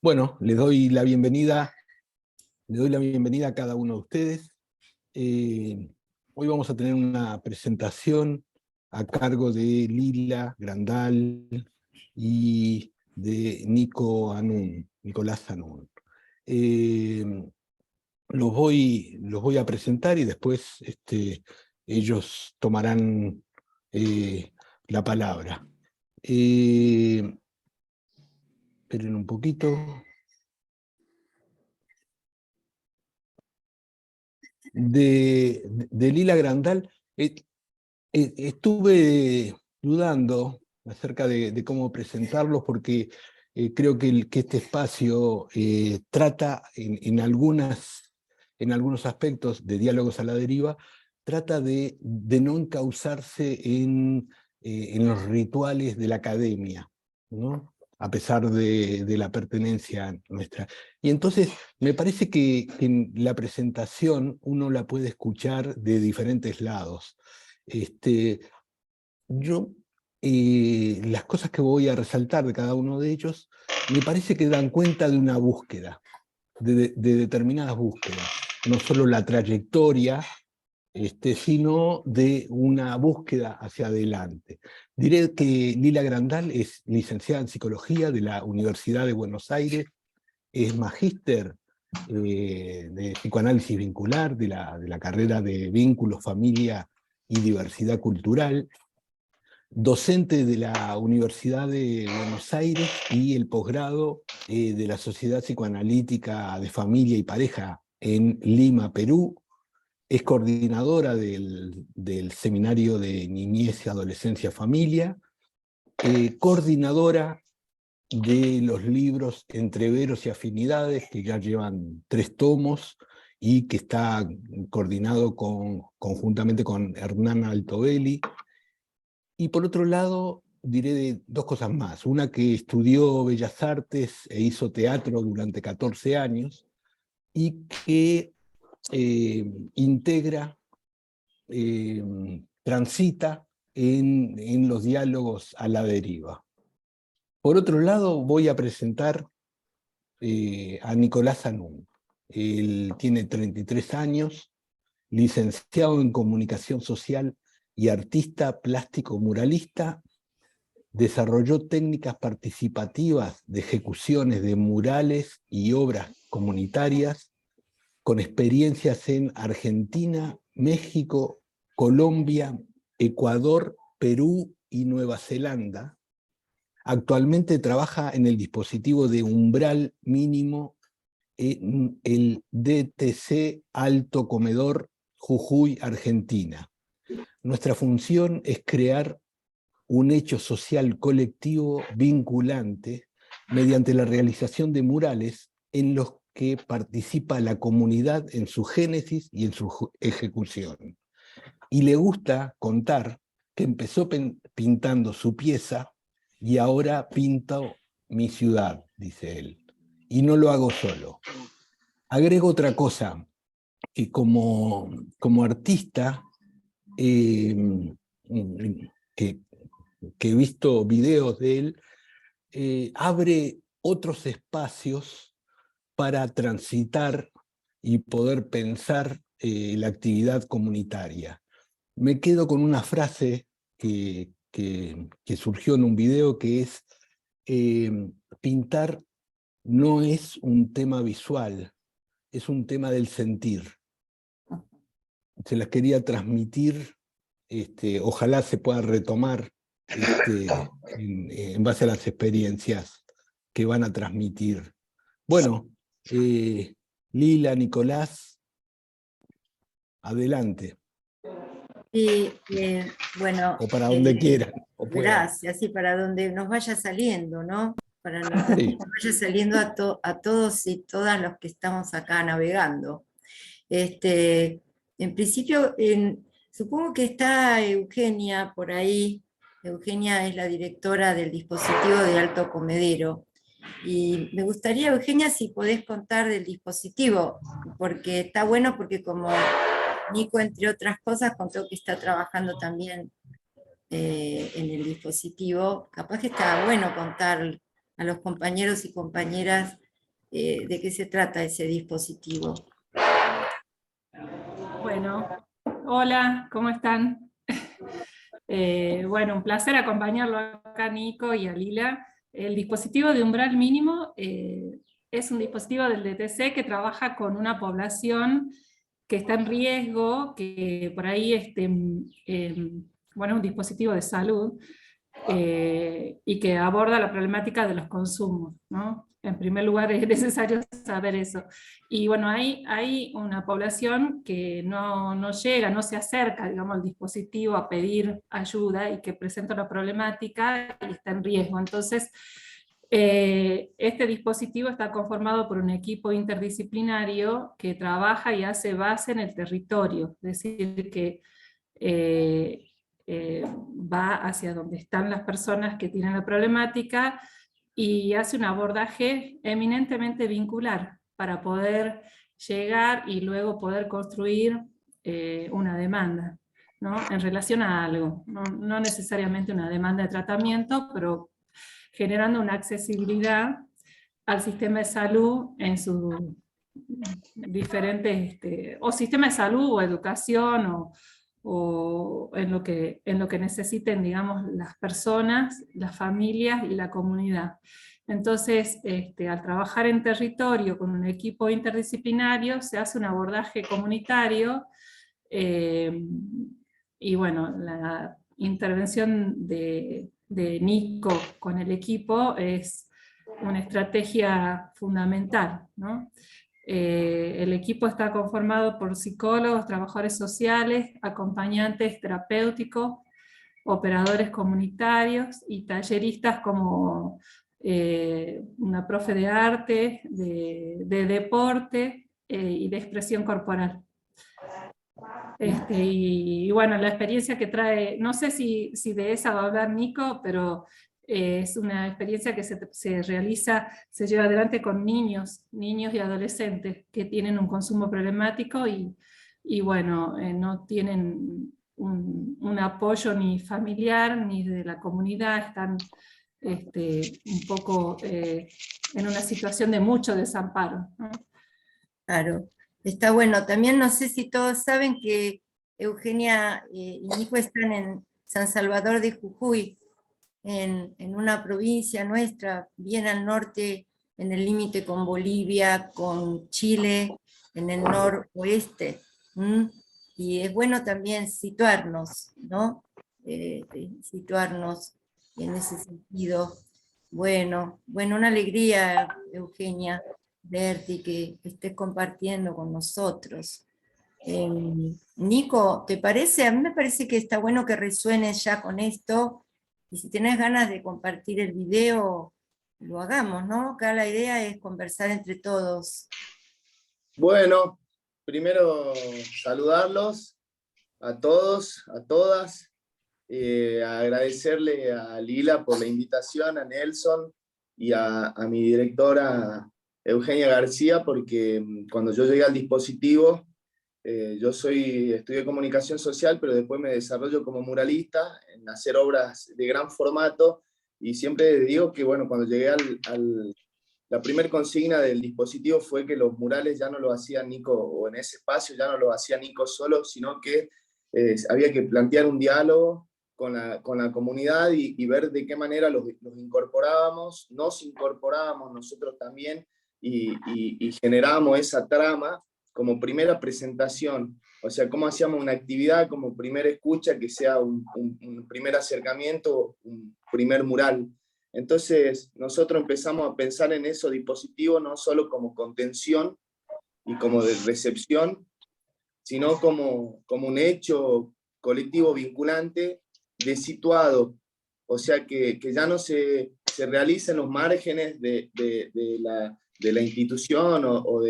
Bueno, le doy la bienvenida a cada uno de ustedes. Hoy vamos a tener una presentación a cargo de Lila Grandal y de Nicolás Anún. Los voy a presentar y después ellos tomarán la palabra. Esperen un poquito. De Lila Grandal, estuve dudando acerca de cómo presentarlos porque creo que este espacio trata en algunos aspectos de Diálogos a la Deriva, trata de no encauzarse en los rituales de la academia, ¿no? A pesar de la pertenencia nuestra. Y entonces me parece que en la presentación uno la puede escuchar de diferentes lados. Las cosas que voy a resaltar de cada uno de ellos, me parece que dan cuenta de una búsqueda, de determinadas búsquedas. No solo la trayectoria, sino de una búsqueda hacia adelante. Diré que Lila Grandal es licenciada en Psicología de la Universidad de Buenos Aires, es magíster de Psicoanálisis Vincular de la carrera de Vínculos, Familia y Diversidad Cultural, docente de la Universidad de Buenos Aires y el posgrado de la Sociedad Psicoanalítica de Familia y Pareja en Lima, Perú. Es coordinadora del Seminario de Niñez y Adolescencia Familia, coordinadora de los libros Entreveros y Afinidades, que ya llevan 3 tomos, y que está coordinado conjuntamente con Hernán Altobelli. Y por otro lado, diré de 2 cosas más. Una, que estudió Bellas Artes e hizo teatro durante 14 años, y que integra, transita en los diálogos a la deriva. Por otro lado, voy a presentar a Nicolás Anún. Él tiene 33 años, licenciado en Comunicación Social y artista plástico muralista. Desarrolló técnicas participativas de ejecuciones de murales y obras comunitarias, con experiencias en Argentina, México, Colombia, Ecuador, Perú y Nueva Zelanda. Actualmente trabaja en el dispositivo de umbral mínimo en el DTC Alto Comedor, Jujuy, Argentina. Nuestra función es crear un hecho social colectivo vinculante mediante la realización de murales en los que participa la comunidad en su génesis y en su ejecución. Y le gusta contar que empezó pintando su pieza y ahora pinto mi ciudad, dice él. Y no lo hago solo. Agrego otra cosa, que como artista, que he visto videos de él, abre otros espacios para transitar y poder pensar la actividad comunitaria. Me quedo con una frase que surgió en un video, que es: pintar no es un tema visual, es un tema del sentir. Se las quería transmitir, ojalá se pueda retomar en base a las experiencias que van a transmitir. Bueno, Lila, Nicolás, adelante. Y bueno, O para donde quieran. O gracias, y para donde nos vaya saliendo, ¿no? Para donde sí. nos vaya saliendo a todos y todas los que estamos acá navegando. En principio, supongo que está Eugenia por ahí. Eugenia es la directora del dispositivo de Alto Comedero. Y me gustaría, Eugenia, si podés contar del dispositivo, porque está bueno, porque como Nico, entre otras cosas, contó que está trabajando también en el dispositivo, capaz que está bueno contar a los compañeros y compañeras de qué se trata ese dispositivo. Bueno, hola, ¿cómo están? Bueno, un placer acompañarlo acá a Nico y a Lila. El dispositivo de umbral mínimo es un dispositivo del DTC que trabaja con una población que está en riesgo, que por ahí bueno, es un dispositivo de salud, y que aborda la problemática de los consumos, ¿no? En primer lugar es necesario saber eso. Y bueno, hay una población que no llega, no se acerca, digamos, al dispositivo a pedir ayuda y que presenta una problemática y está en riesgo. Entonces, este dispositivo está conformado por un equipo interdisciplinario que trabaja y hace base en el territorio, es decir, que va hacia donde están las personas que tienen la problemática y hace un abordaje eminentemente vincular para poder llegar y luego poder construir una demanda, ¿no? En relación a algo, no necesariamente una demanda de tratamiento, pero generando una accesibilidad al sistema de salud en sus diferentes, o sistema de salud o educación o en lo que necesiten, digamos, las personas, las familias y la comunidad. Entonces, al trabajar en territorio con un equipo interdisciplinario, se hace un abordaje comunitario, y bueno, la intervención de Nico con el equipo es una estrategia fundamental, ¿no? El equipo está conformado por psicólogos, trabajadores sociales, acompañantes terapéuticos, operadores comunitarios y talleristas como una profe de arte, de deporte y de expresión corporal. Y bueno, la experiencia que trae, no sé si de esa va a hablar Nico, pero es una experiencia que se realiza, se lleva adelante con niños y adolescentes que tienen un consumo problemático y bueno, no tienen un apoyo ni familiar ni de la comunidad, están un poco en una situación de mucho desamparo, ¿no? Claro, está bueno. También no sé si todos saben que Eugenia y Nico están en San Salvador de Jujuy, en una provincia nuestra, bien al norte, en el límite con Bolivia, con Chile, en el noroeste. ¿M? Y es bueno también situarnos, ¿no? Situarnos en ese sentido. Bueno, una alegría, Eugenia, verte y que estés compartiendo con nosotros. Nico, ¿te parece? A mí me parece que está bueno que resuenes ya con esto, y si tenés ganas de compartir el video, lo hagamos, ¿no? Acá la idea es conversar entre todos. Bueno, primero saludarlos a todos, a todas, agradecerle a Lila por la invitación, a Nelson y a mi directora Eugenia García, porque cuando yo llegué al dispositivo, yo estudié comunicación social, pero después me desarrollo como muralista en hacer obras de gran formato, y siempre digo que bueno, cuando llegué la primera consigna del dispositivo fue que los murales ya no lo hacía Nico, o en ese espacio ya no lo hacía Nico solo, sino que había que plantear un diálogo con la comunidad y ver de qué manera los incorporábamos, nos incorporábamos nosotros también y generábamos esa trama como primera presentación. O sea, cómo hacíamos una actividad como primera escucha que sea un primer acercamiento, un primer mural. Entonces, nosotros empezamos a pensar en esos dispositivos no solo como contención y como de recepción, sino como un hecho colectivo vinculante de situado. O sea, que ya no se realiza en los márgenes de la institución o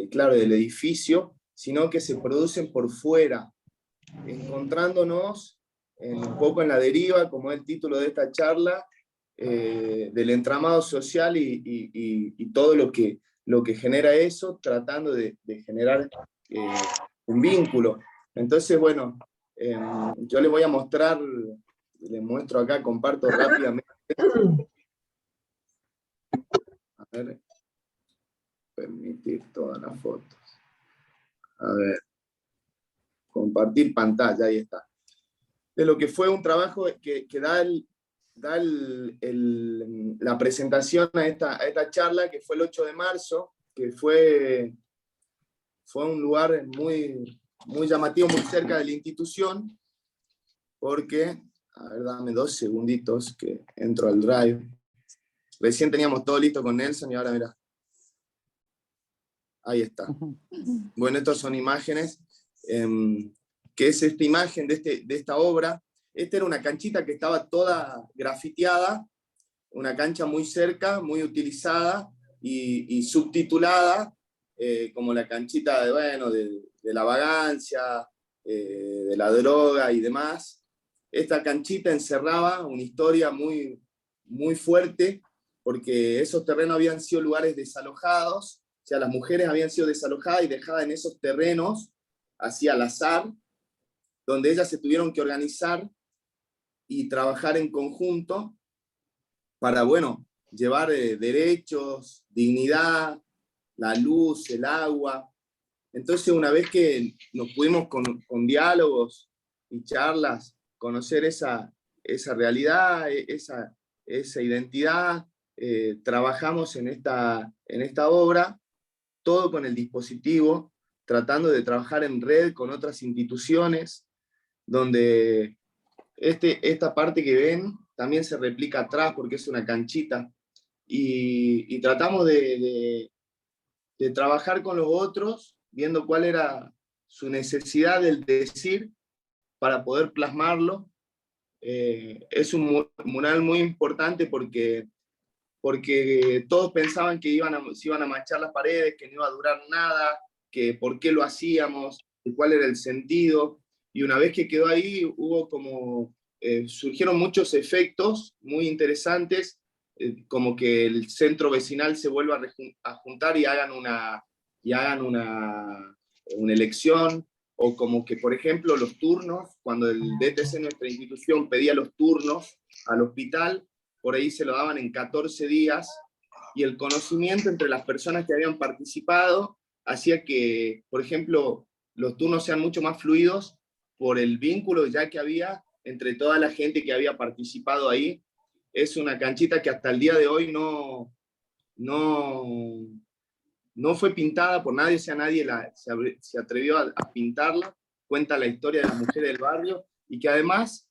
claro, del edificio, sino que se producen por fuera, encontrándonos un poco en la deriva, como es el título de esta charla, del entramado social y todo lo que genera eso, tratando de generar un vínculo. Entonces, bueno, yo les voy a mostrar, les muestro acá, comparto rápidamente. A ver, permitir todas las fotos. A ver, compartir pantalla, ahí está. De lo que fue un trabajo que da la presentación a esta charla, que fue el 8 de marzo, que fue un lugar muy, muy llamativo, muy cerca de la institución, porque, a ver, dame 2 segunditos que entro al Drive. Recién teníamos todo listo con Nelson y ahora mirá. Ahí está. Bueno, estas son imágenes, que es esta imagen de esta obra. Esta era una canchita que estaba toda grafiteada, una cancha muy cerca, muy utilizada y subtitulada, como la canchita de la vagancia, de la droga y demás. Esta canchita encerraba una historia muy, muy fuerte, porque esos terrenos habían sido lugares desalojados, o sea, las mujeres habían sido desalojadas y dejadas en esos terrenos, así al azar, donde ellas se tuvieron que organizar y trabajar en conjunto para, bueno, llevar derechos, dignidad, la luz, el agua. Entonces, una vez que nos pudimos con diálogos y charlas conocer esa realidad, esa identidad, trabajamos en esta obra, todo con el dispositivo, tratando de trabajar en red con otras instituciones, donde esta parte que ven también se replica atrás porque es una canchita, y tratamos de trabajar con los otros, viendo cuál era su necesidad del decir para poder plasmarlo. Es un mural muy importante porque todos pensaban que se iban a manchar las paredes, que no iba a durar nada, que por qué lo hacíamos, que cuál era el sentido, y una vez que quedó ahí hubo como, surgieron muchos efectos muy interesantes, como que el centro vecinal se vuelva a juntar y hagan una elección, o como que, por ejemplo, los turnos, cuando el DTC, nuestra institución, pedía los turnos al hospital, por ahí se lo daban en 14 días, y el conocimiento entre las personas que habían participado hacía que, por ejemplo, los turnos sean mucho más fluidos por el vínculo ya que había entre toda la gente que había participado ahí. Es una canchita que hasta el día de hoy no fue pintada por nadie, o sea, nadie se atrevió a pintarla. Cuenta la historia de las mujeres del barrio, y que además,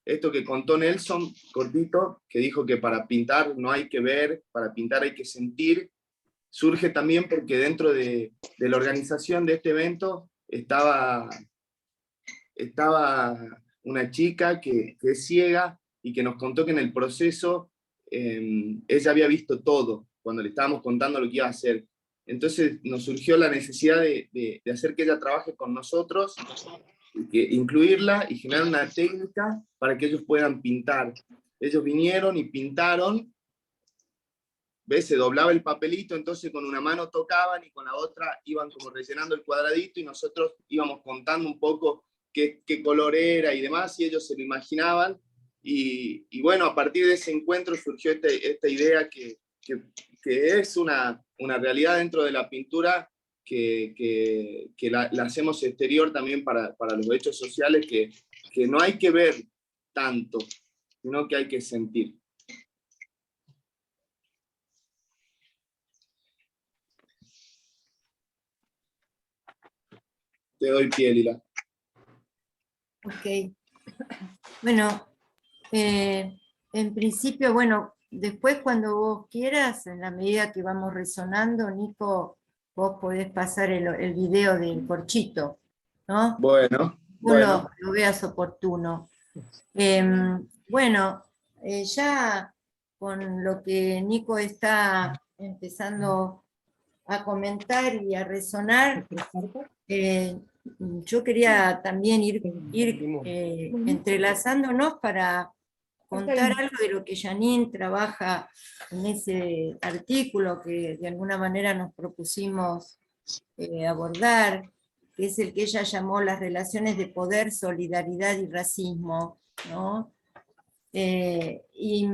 esto que contó Nelson, cortito, que dijo que para pintar no hay que ver, para pintar hay que sentir, surge también porque dentro de la organización de este evento estaba una chica que es ciega, y que nos contó que en el proceso ella había visto todo, cuando le estábamos contando lo que iba a hacer. Entonces nos surgió la necesidad de hacer que ella trabaje con nosotros, incluirla y generar una técnica para que ellos puedan pintar. Ellos vinieron y pintaron, ¿ves? Se doblaba el papelito, entonces con una mano tocaban y con la otra iban como rellenando el cuadradito, y nosotros íbamos contando un poco qué color era y demás, y ellos se lo imaginaban. Y bueno, a partir de ese encuentro surgió esta idea que es una realidad dentro de la pintura, que la hacemos exterior también para los hechos sociales, que no hay que ver tanto, sino que hay que sentir. Te doy pie, Lila. Ok. Bueno, en principio, bueno, después cuando vos quieras, en la medida que vamos resonando, Nico, vos podés pasar el video del corchito, ¿no? Bueno. Lo veas oportuno. Bueno, ya con lo que Nico está empezando a comentar y a resonar, yo quería también ir entrelazándonos para contar algo de lo que Janine trabaja en ese artículo que de alguna manera nos propusimos abordar, que es el que ella llamó las relaciones de poder, solidaridad y racismo, ¿no? Y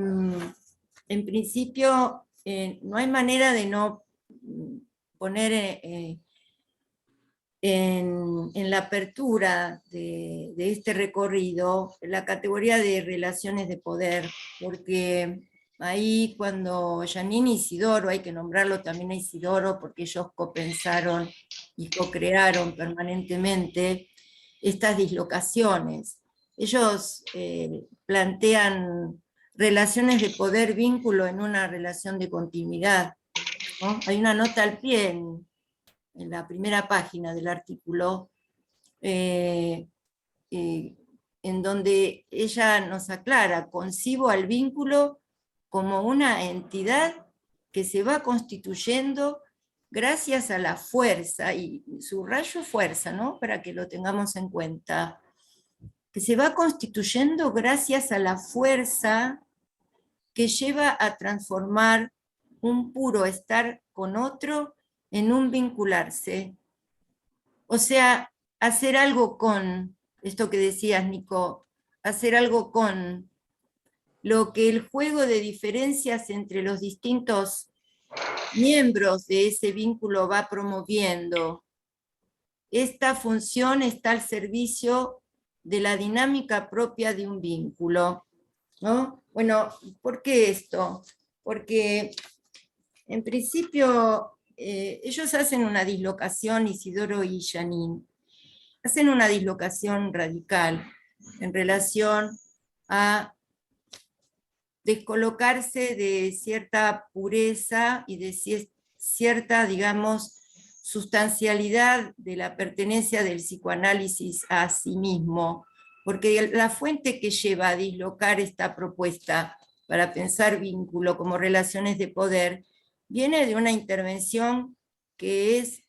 en principio no hay manera de no poner en la apertura de este recorrido la categoría de relaciones de poder, porque ahí cuando Janine y Isidoro, hay que nombrarlo también a Isidoro, porque ellos copensaron y co-crearon permanentemente estas dislocaciones. Ellos plantean relaciones de poder vínculo en una relación de continuidad, ¿no? Hay una nota al pie en la primera página del artículo, en donde ella nos aclara: concibo al vínculo como una entidad que se va constituyendo gracias a la fuerza, y subrayo fuerza, ¿no?, para que lo tengamos en cuenta, que se va constituyendo gracias a la fuerza que lleva a transformar un puro estar con otro en un vincularse. O sea, hacer algo con, esto que decías, Nico, hacer algo con lo que el juego de diferencias entre los distintos miembros de ese vínculo va promoviendo. Esta función está al servicio de la dinámica propia de un vínculo, ¿no? Bueno, ¿por qué esto? Porque en principio ellos hacen una dislocación, Isidoro y Janine, hacen una dislocación radical en relación a descolocarse de cierta pureza y de cierta, digamos, sustancialidad de la pertenencia del psicoanálisis a sí mismo, porque la fuente que lleva a dislocar esta propuesta para pensar vínculo como relaciones de poder viene de una intervención que es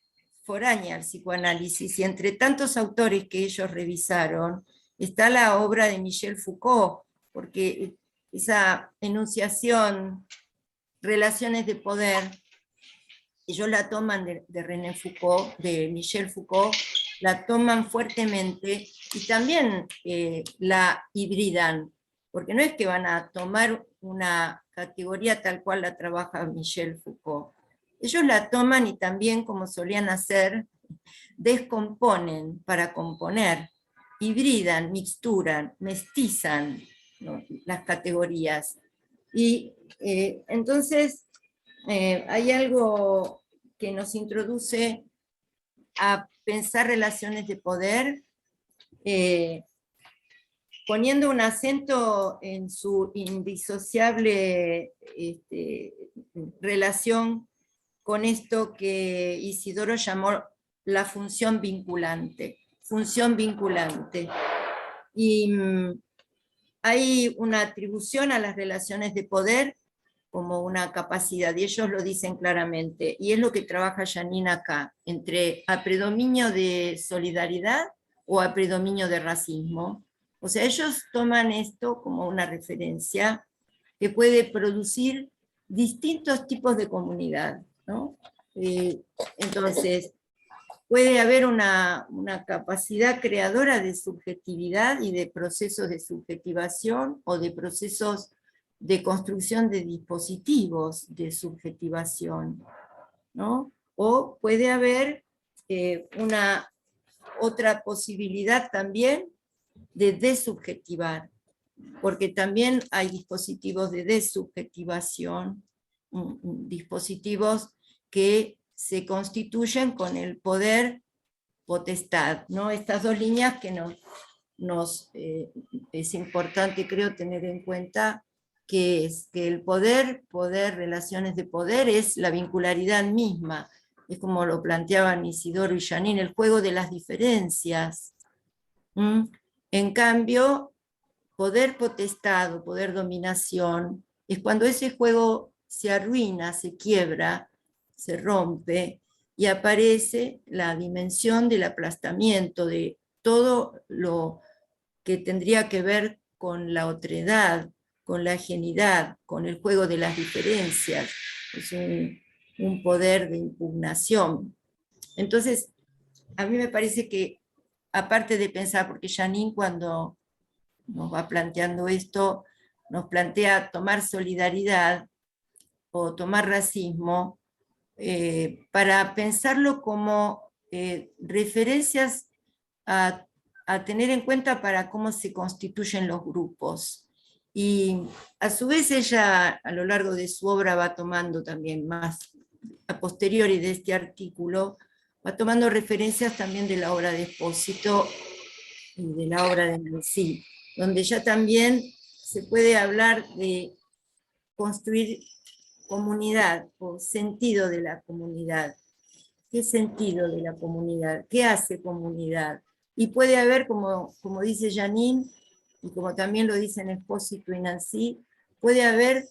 foránea al psicoanálisis, y entre tantos autores que ellos revisaron está la obra de Michel Foucault, porque esa enunciación, relaciones de poder, ellos la toman de René Foucault, de Michel Foucault, la toman fuertemente y también la hibridan, porque no es que van a tomar una categoría tal cual la trabaja Michel Foucault. Ellos la toman y también, como solían hacer, descomponen para componer, hibridan, mixturan, mestizan, ¿no?, las categorías. Y entonces hay algo que nos introduce a pensar relaciones de poder, poniendo un acento en su indisociable relación con esto que Isidoro llamó la función vinculante. Función vinculante. Y hay una atribución a las relaciones de poder como una capacidad, y ellos lo dicen claramente, y es lo que trabaja Janine acá, entre a predominio de solidaridad o a predominio de racismo. O sea, ellos toman esto como una referencia que puede producir distintos tipos de comunidad, ¿no? Entonces, puede haber una capacidad creadora de subjetividad y de procesos de subjetivación o de procesos de construcción de dispositivos de subjetivación, ¿no? O puede haber una otra posibilidad también de desubjetivar, porque también hay dispositivos de desubjetivación, dispositivos que se constituyen con el poder potestad, ¿no? Estas dos líneas que es importante, creo, tener en cuenta, que es que el poder, relaciones de poder, es la vincularidad misma, es como lo planteaban Isidoro y Janine, el juego de las diferencias. En cambio, poder potestad o poder dominación es cuando ese juego se arruina, se quiebra, se rompe, y aparece la dimensión del aplastamiento de todo lo que tendría que ver con la otredad, con la ajenidad, con el juego de las diferencias. Es un poder de impugnación. Entonces, a mí me parece que, aparte de pensar, porque Janine, cuando nos va planteando esto, nos plantea tomar solidaridad o tomar racismo, para pensarlo como referencias a tener en cuenta para cómo se constituyen los grupos. Y a su vez ella a lo largo de su obra va tomando también más a posteriori de este artículo, va tomando referencias también de la obra de Espósito y de la obra de Nancy, donde ya también se puede hablar de construir comunidad o sentido de la comunidad. ¿Qué sentido de la comunidad? ¿Qué hace comunidad? Y puede haber, como dice Janine, y como también lo dicen Espósito y Nancy, puede haber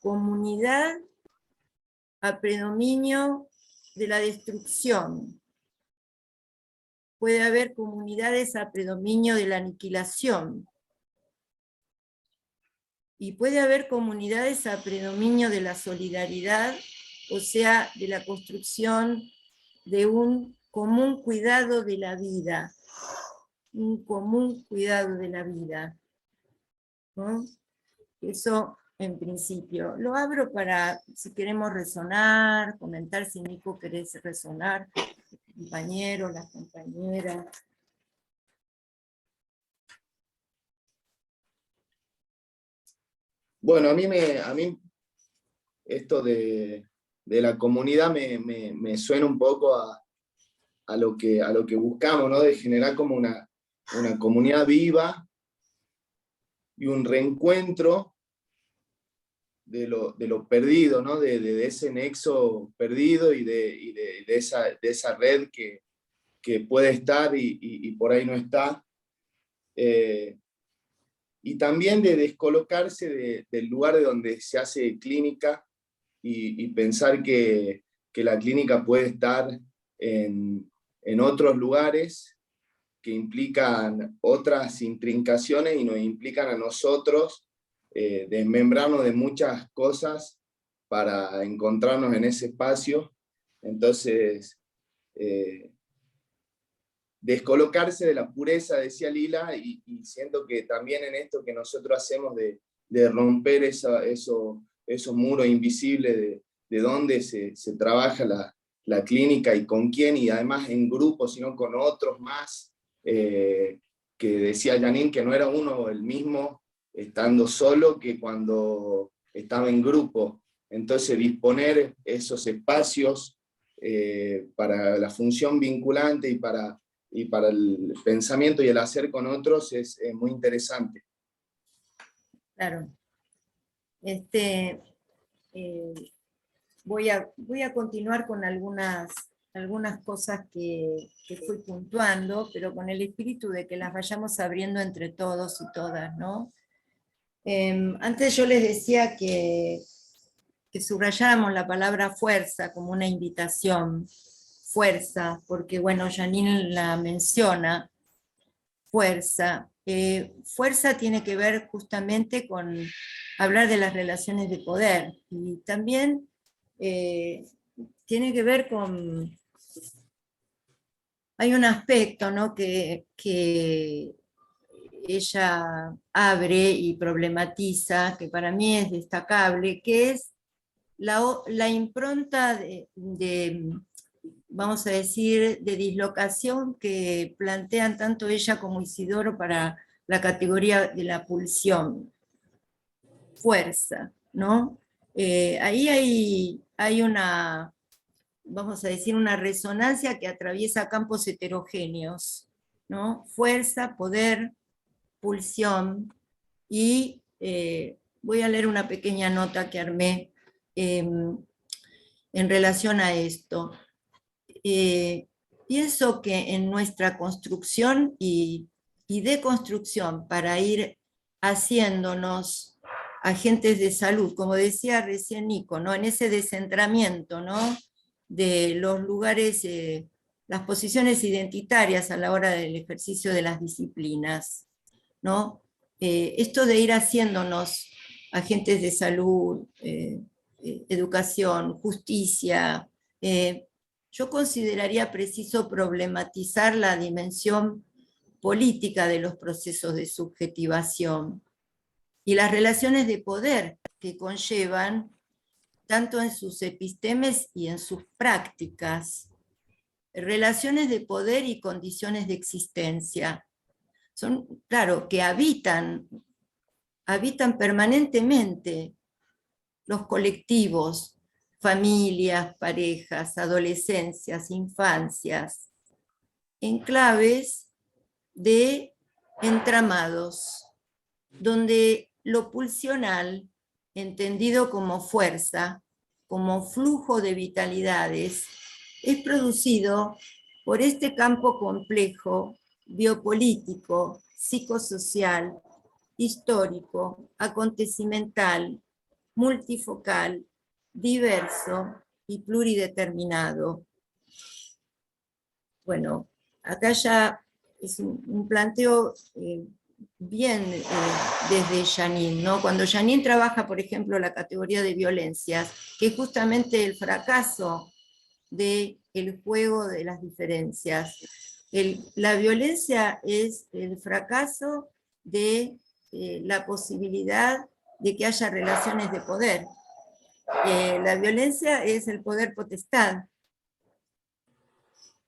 comunidad a predominio de la destrucción. Puede haber comunidades a predominio de la aniquilación. Y puede haber comunidades a predominio de la solidaridad, o sea, de la construcción de un común cuidado de la vida. Un común cuidado de la vida, ¿no? Eso en principio. Lo abro para, si queremos resonar, comentar, si Nico querés resonar, compañeros, las compañeras. Bueno, a mí esto de la comunidad me suena un poco a lo que buscamos, ¿no? De generar como una comunidad viva y un reencuentro de lo perdido, ¿no? De ese nexo perdido y de esa red que puede estar y por ahí no está. Y también de descolocarse del lugar de donde se hace clínica y pensar que la clínica puede estar en otros lugares que implican otras intrincaciones y nos implican a nosotros desmembrarnos de muchas cosas para encontrarnos en ese espacio. Entonces, descolocarse de la pureza, decía Lila, y siento que también en esto que nosotros hacemos de romper esos muros invisibles de dónde se trabaja la clínica y con quién, y además en grupo, sino con otros más, que decía Janine que no era uno el mismo estando solo que cuando estaba en grupo. Entonces disponer esos espacios para la función vinculante y para el pensamiento y el hacer con otros es muy interesante. Claro. Voy a continuar con algunas cosas que fui puntuando, pero con el espíritu de que las vayamos abriendo entre todos y todas, ¿no? Antes yo les decía que subrayáramos la palabra fuerza como una invitación, fuerza, porque bueno, Janine la menciona, fuerza. Fuerza tiene que ver justamente con hablar de las relaciones de poder, y también tiene que ver con... Hay un aspecto, ¿no?, que ella abre y problematiza, que para mí es destacable, que es la impronta vamos a decir, de dislocación que plantean tanto ella como Isidoro para la categoría de la pulsión. Fuerza, ¿no? Ahí hay una, vamos a decir, una resonancia que atraviesa campos heterogéneos, ¿no? Fuerza, poder, pulsión, y voy a leer una pequeña nota que armé en relación a esto. Pienso que en nuestra construcción y deconstrucción para ir haciéndonos agentes de salud, como decía recién Nico, ¿no?, en ese descentramiento, ¿no?, de los lugares, las posiciones identitarias a la hora del ejercicio de las disciplinas, ¿no? Esto de ir haciéndonos agentes de salud, educación, justicia, yo consideraría preciso problematizar la dimensión política de los procesos de subjetivación y las relaciones de poder que conllevan tanto en sus epistemes y en sus prácticas, relaciones de poder y condiciones de existencia. Son, claro, que habitan permanentemente los colectivos, familias, parejas, adolescencias, infancias, en claves de entramados, donde lo pulsional, entendido como fuerza, como flujo de vitalidades, es producido por este campo complejo, biopolítico, psicosocial, histórico, acontecimental, multifocal, diverso y plurideterminado. Bueno, acá ya es un planteo bien desde Jeanine, ¿no? Cuando Jeanine trabaja, por ejemplo, la categoría de violencias, que es justamente el fracaso del juego de las diferencias. La violencia es el fracaso de la posibilidad de que haya relaciones de poder. La violencia es el poder potestad.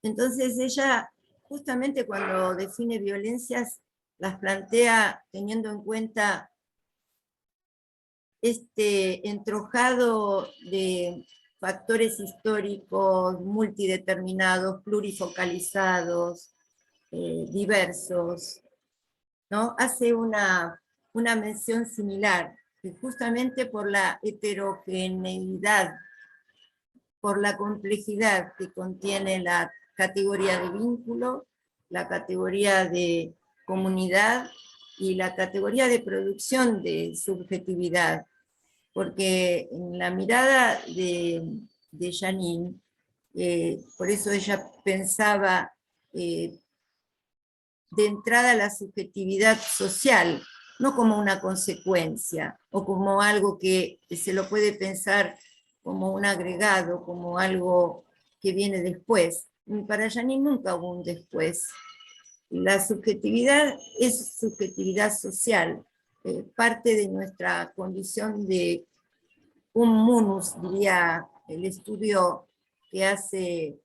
Entonces ella, justamente cuando define violencias, las plantea teniendo en cuenta este entrojado de factores históricos multideterminados, plurifocalizados, diversos, ¿no? Hace una mención similar, que justamente por la heterogeneidad, por la complejidad que contiene la categoría de vínculo, la categoría de comunidad y la categoría de producción de subjetividad, porque en la mirada de Jeanine, por eso ella pensaba de entrada la subjetividad social, no como una consecuencia, o como algo que se lo puede pensar como un agregado, como algo que viene después. Para Jeanine nunca hubo un después. La subjetividad es subjetividad social, parte de nuestra condición de un munus, diría el estudio que hace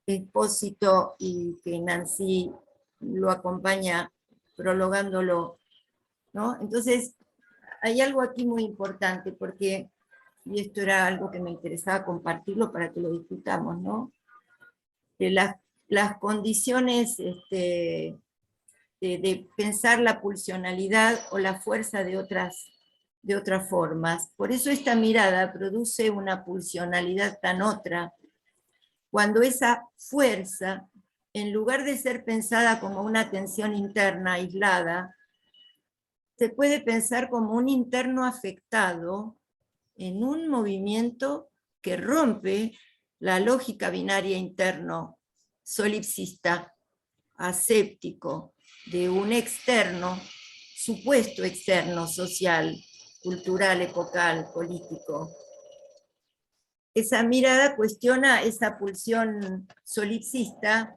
Espósito y que Nancy lo acompaña prologándolo, ¿no? Entonces, hay algo aquí muy importante, porque, y esto era algo que me interesaba compartirlo para que lo discutamos, ¿no? Las condiciones de pensar la pulsionalidad o la fuerza de otras formas. Por eso esta mirada produce una pulsionalidad tan otra, cuando esa fuerza, en lugar de ser pensada como una tensión interna aislada, se puede pensar como un interno afectado en un movimiento que rompe la lógica binaria interno solipsista, aséptico, de un externo, supuesto externo social, cultural, epocal, político. Esa mirada cuestiona esa pulsión solipsista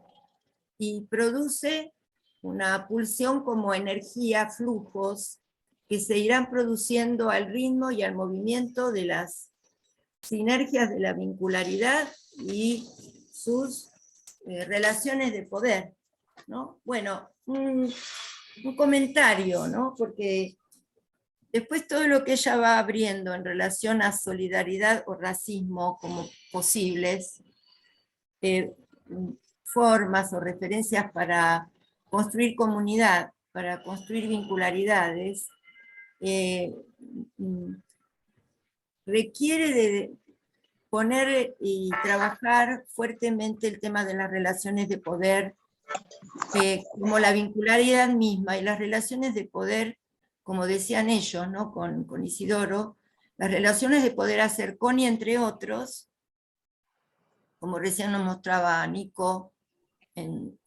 y produce una pulsión como energía, flujos, que se irán produciendo al ritmo y al movimiento de las sinergias de la vincularidad y sus relaciones de poder, ¿no? Bueno, un comentario, ¿no? Porque después todo lo que ella va abriendo en relación a solidaridad o racismo como posibles formas o referencias para construir comunidad, para construir vincularidades, requiere de poner y trabajar fuertemente el tema de las relaciones de poder, como la vincularidad misma y las relaciones de poder, como decían ellos, ¿no? con Isidoro, las relaciones de poder hacer con y entre otros, como recién nos mostraba Nico en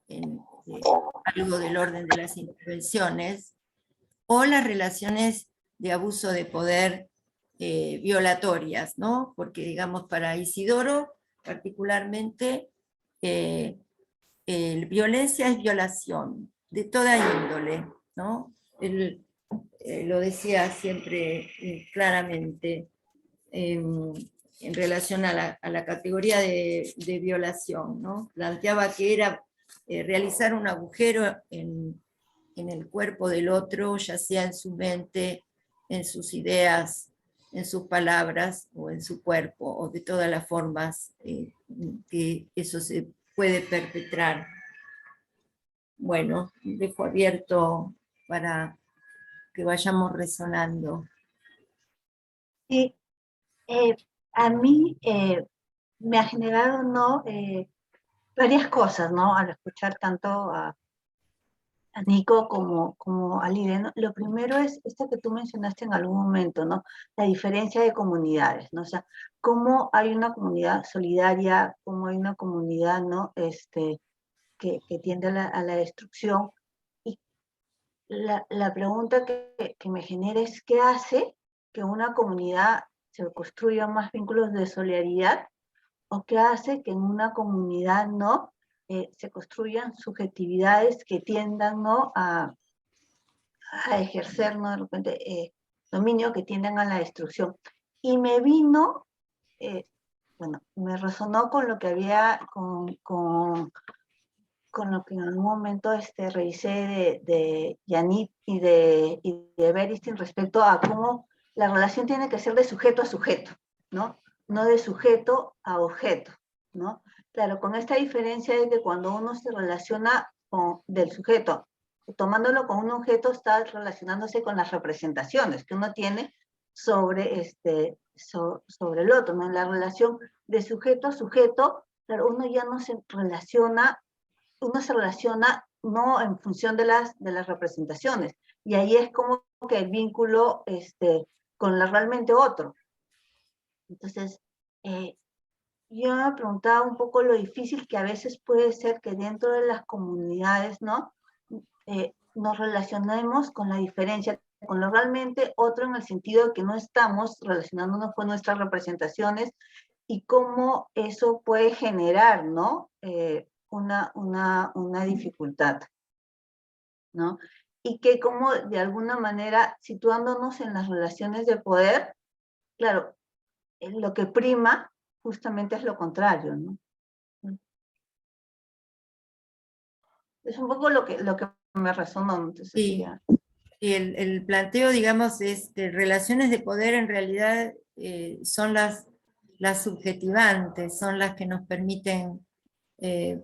algo del orden de las intervenciones, o las relaciones de abuso de poder violatorias, ¿no? Porque, digamos, para Isidoro, particularmente, violencia es violación, de toda índole, ¿no? Él lo decía siempre claramente. en relación a la categoría de violación, ¿no? Planteaba que era realizar un agujero en el cuerpo del otro, ya sea en su mente, en sus ideas, en sus palabras o en su cuerpo, o de todas las formas que eso se puede perpetrar. Bueno, dejo abierto para que vayamos resonando. Sí, a mí me ha generado, ¿no? Varias cosas, ¿no? Al escuchar tanto a Nico como a Lide, ¿no? Lo primero es esto que tú mencionaste en algún momento, ¿no? La diferencia de comunidades, ¿no? O sea, cómo hay una comunidad solidaria, cómo hay una comunidad, ¿no? Que tiende a la destrucción. Y la pregunta que me genera es, ¿qué hace que una comunidad se construya más vínculos de solidaridad? ¿O qué hace que en una comunidad, ¿no? Se construyan subjetividades que tiendan, ¿no? a ejercer, ¿no? De repente, dominio, que tiendan a la destrucción. Y me vino, bueno, me resonó con lo que había, con lo que en algún momento revisé de Yanit y de Beristin respecto a cómo la relación tiene que ser de sujeto a sujeto, ¿no? No de sujeto a objeto, ¿no? Claro, con esta diferencia de que cuando uno se relaciona del sujeto, tomándolo con un objeto, está relacionándose con las representaciones que uno tiene sobre, sobre el otro, ¿no? En la relación de sujeto a sujeto, claro, uno ya no se relaciona, uno se relaciona no en función de las representaciones, y ahí es como que el vínculo con la realmente otro. Entonces, yo me preguntaba un poco lo difícil que a veces puede ser que dentro de las comunidades, ¿no? Nos relacionemos con la diferencia, con lo realmente otro, en el sentido de que no estamos relacionándonos con nuestras representaciones, y cómo eso puede generar, ¿no? Una dificultad, ¿no? Y que como de alguna manera, situándonos en las relaciones de poder, claro, lo que prima justamente es lo contrario, ¿no? Es un poco lo que me resonó. Entonces, Sí, ya. y el planteo, digamos, es que relaciones de poder en realidad son las subjetivantes, son las que nos permiten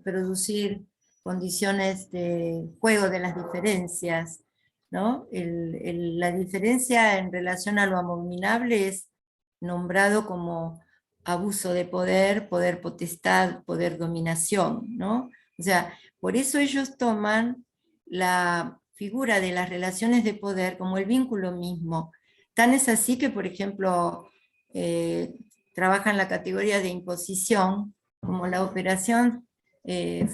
producir condiciones de juego de las diferencias, ¿no? La diferencia en relación a lo abominable es nombrado como abuso de poder, poder potestad, poder dominación, ¿no? O sea, por eso ellos toman la figura de las relaciones de poder como el vínculo mismo. Tan es así que, por ejemplo, trabajan la categoría de imposición como la operación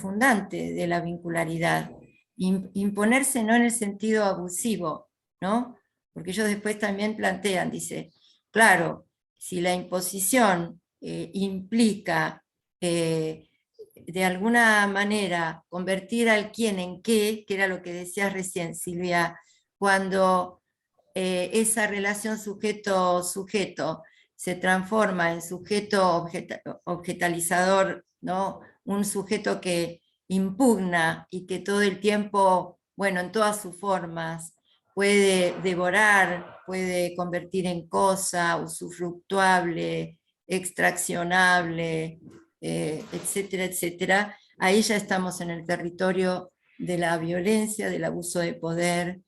fundante de la vincularidad. Imponerse no en el sentido abusivo, ¿no? Porque ellos después también plantean, dice, claro, si la imposición implica de alguna manera convertir al quién en qué, que era lo que decías recién, Silvia, cuando esa relación sujeto-sujeto se transforma en sujeto objetalizador, ¿no? Un sujeto que impugna y que todo el tiempo, bueno, en todas sus formas, puede devorar, puede convertir en cosa, usufructuable, extraccionable, etcétera, etcétera. Ahí ya estamos en el territorio de la violencia, del abuso de poder,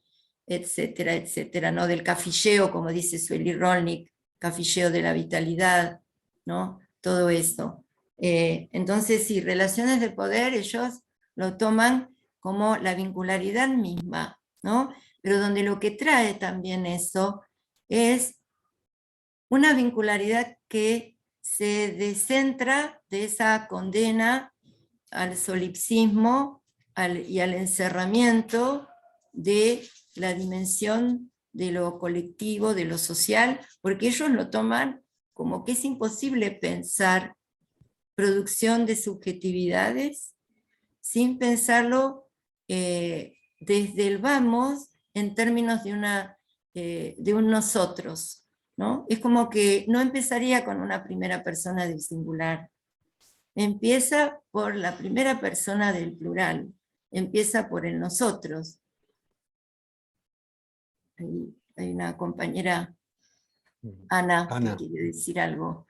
etcétera, etcétera, ¿no? Del cafilleo, como dice Sueli Rolnik, cafilleo de la vitalidad, ¿no? Todo esto. Entonces, sí, relaciones de poder, ellos lo toman como la vincularidad misma, ¿no? Pero donde lo que trae también eso es una vincularidad que se descentra de esa condena al solipsismo y al encerramiento de la dimensión de lo colectivo, de lo social, porque ellos lo toman como que es imposible pensar producción de subjetividades sin pensarlo desde el vamos en términos de un nosotros, ¿no? Es como que no empezaría con una primera persona del singular, empieza por la primera persona del plural, empieza por el nosotros. Hay una compañera, Ana, Ana. que quiere decir algo.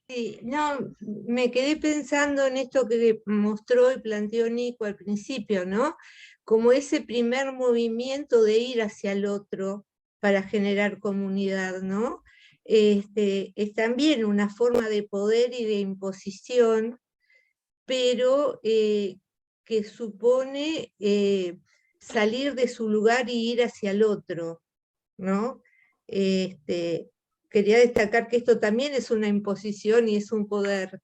Sí, no, me quedé pensando en esto que mostró y planteó Nico al principio, ¿no? Como ese primer movimiento de ir hacia el otro para generar comunidad, ¿no? Es también una forma de poder y de imposición, pero que supone salir de su lugar y ir hacia el otro, ¿no? Quería destacar que esto también es una imposición y es un poder,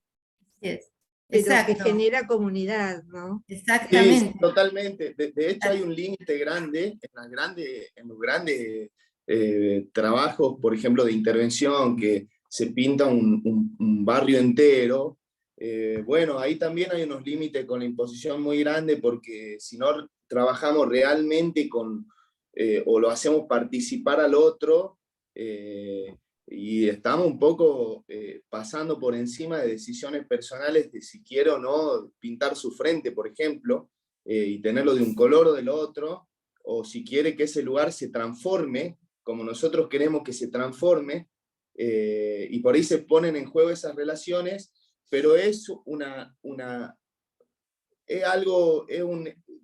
Yes. pero que Exacto, genera comunidad, ¿no? Sí, exactamente. totalmente. De hecho, hay un límite grande en los grandes trabajos, por ejemplo, de intervención, que se pinta un barrio entero. Bueno, ahí también hay unos límites con la imposición muy grande, porque si no trabajamos realmente o lo hacemos participar al otro, y estamos un poco pasando por encima de decisiones personales de si quiero o no pintar su frente, por ejemplo, y tenerlo de un color o del otro, o si quiere que ese lugar se transforme como nosotros queremos que se transforme, y por ahí se ponen en juego esas relaciones, pero es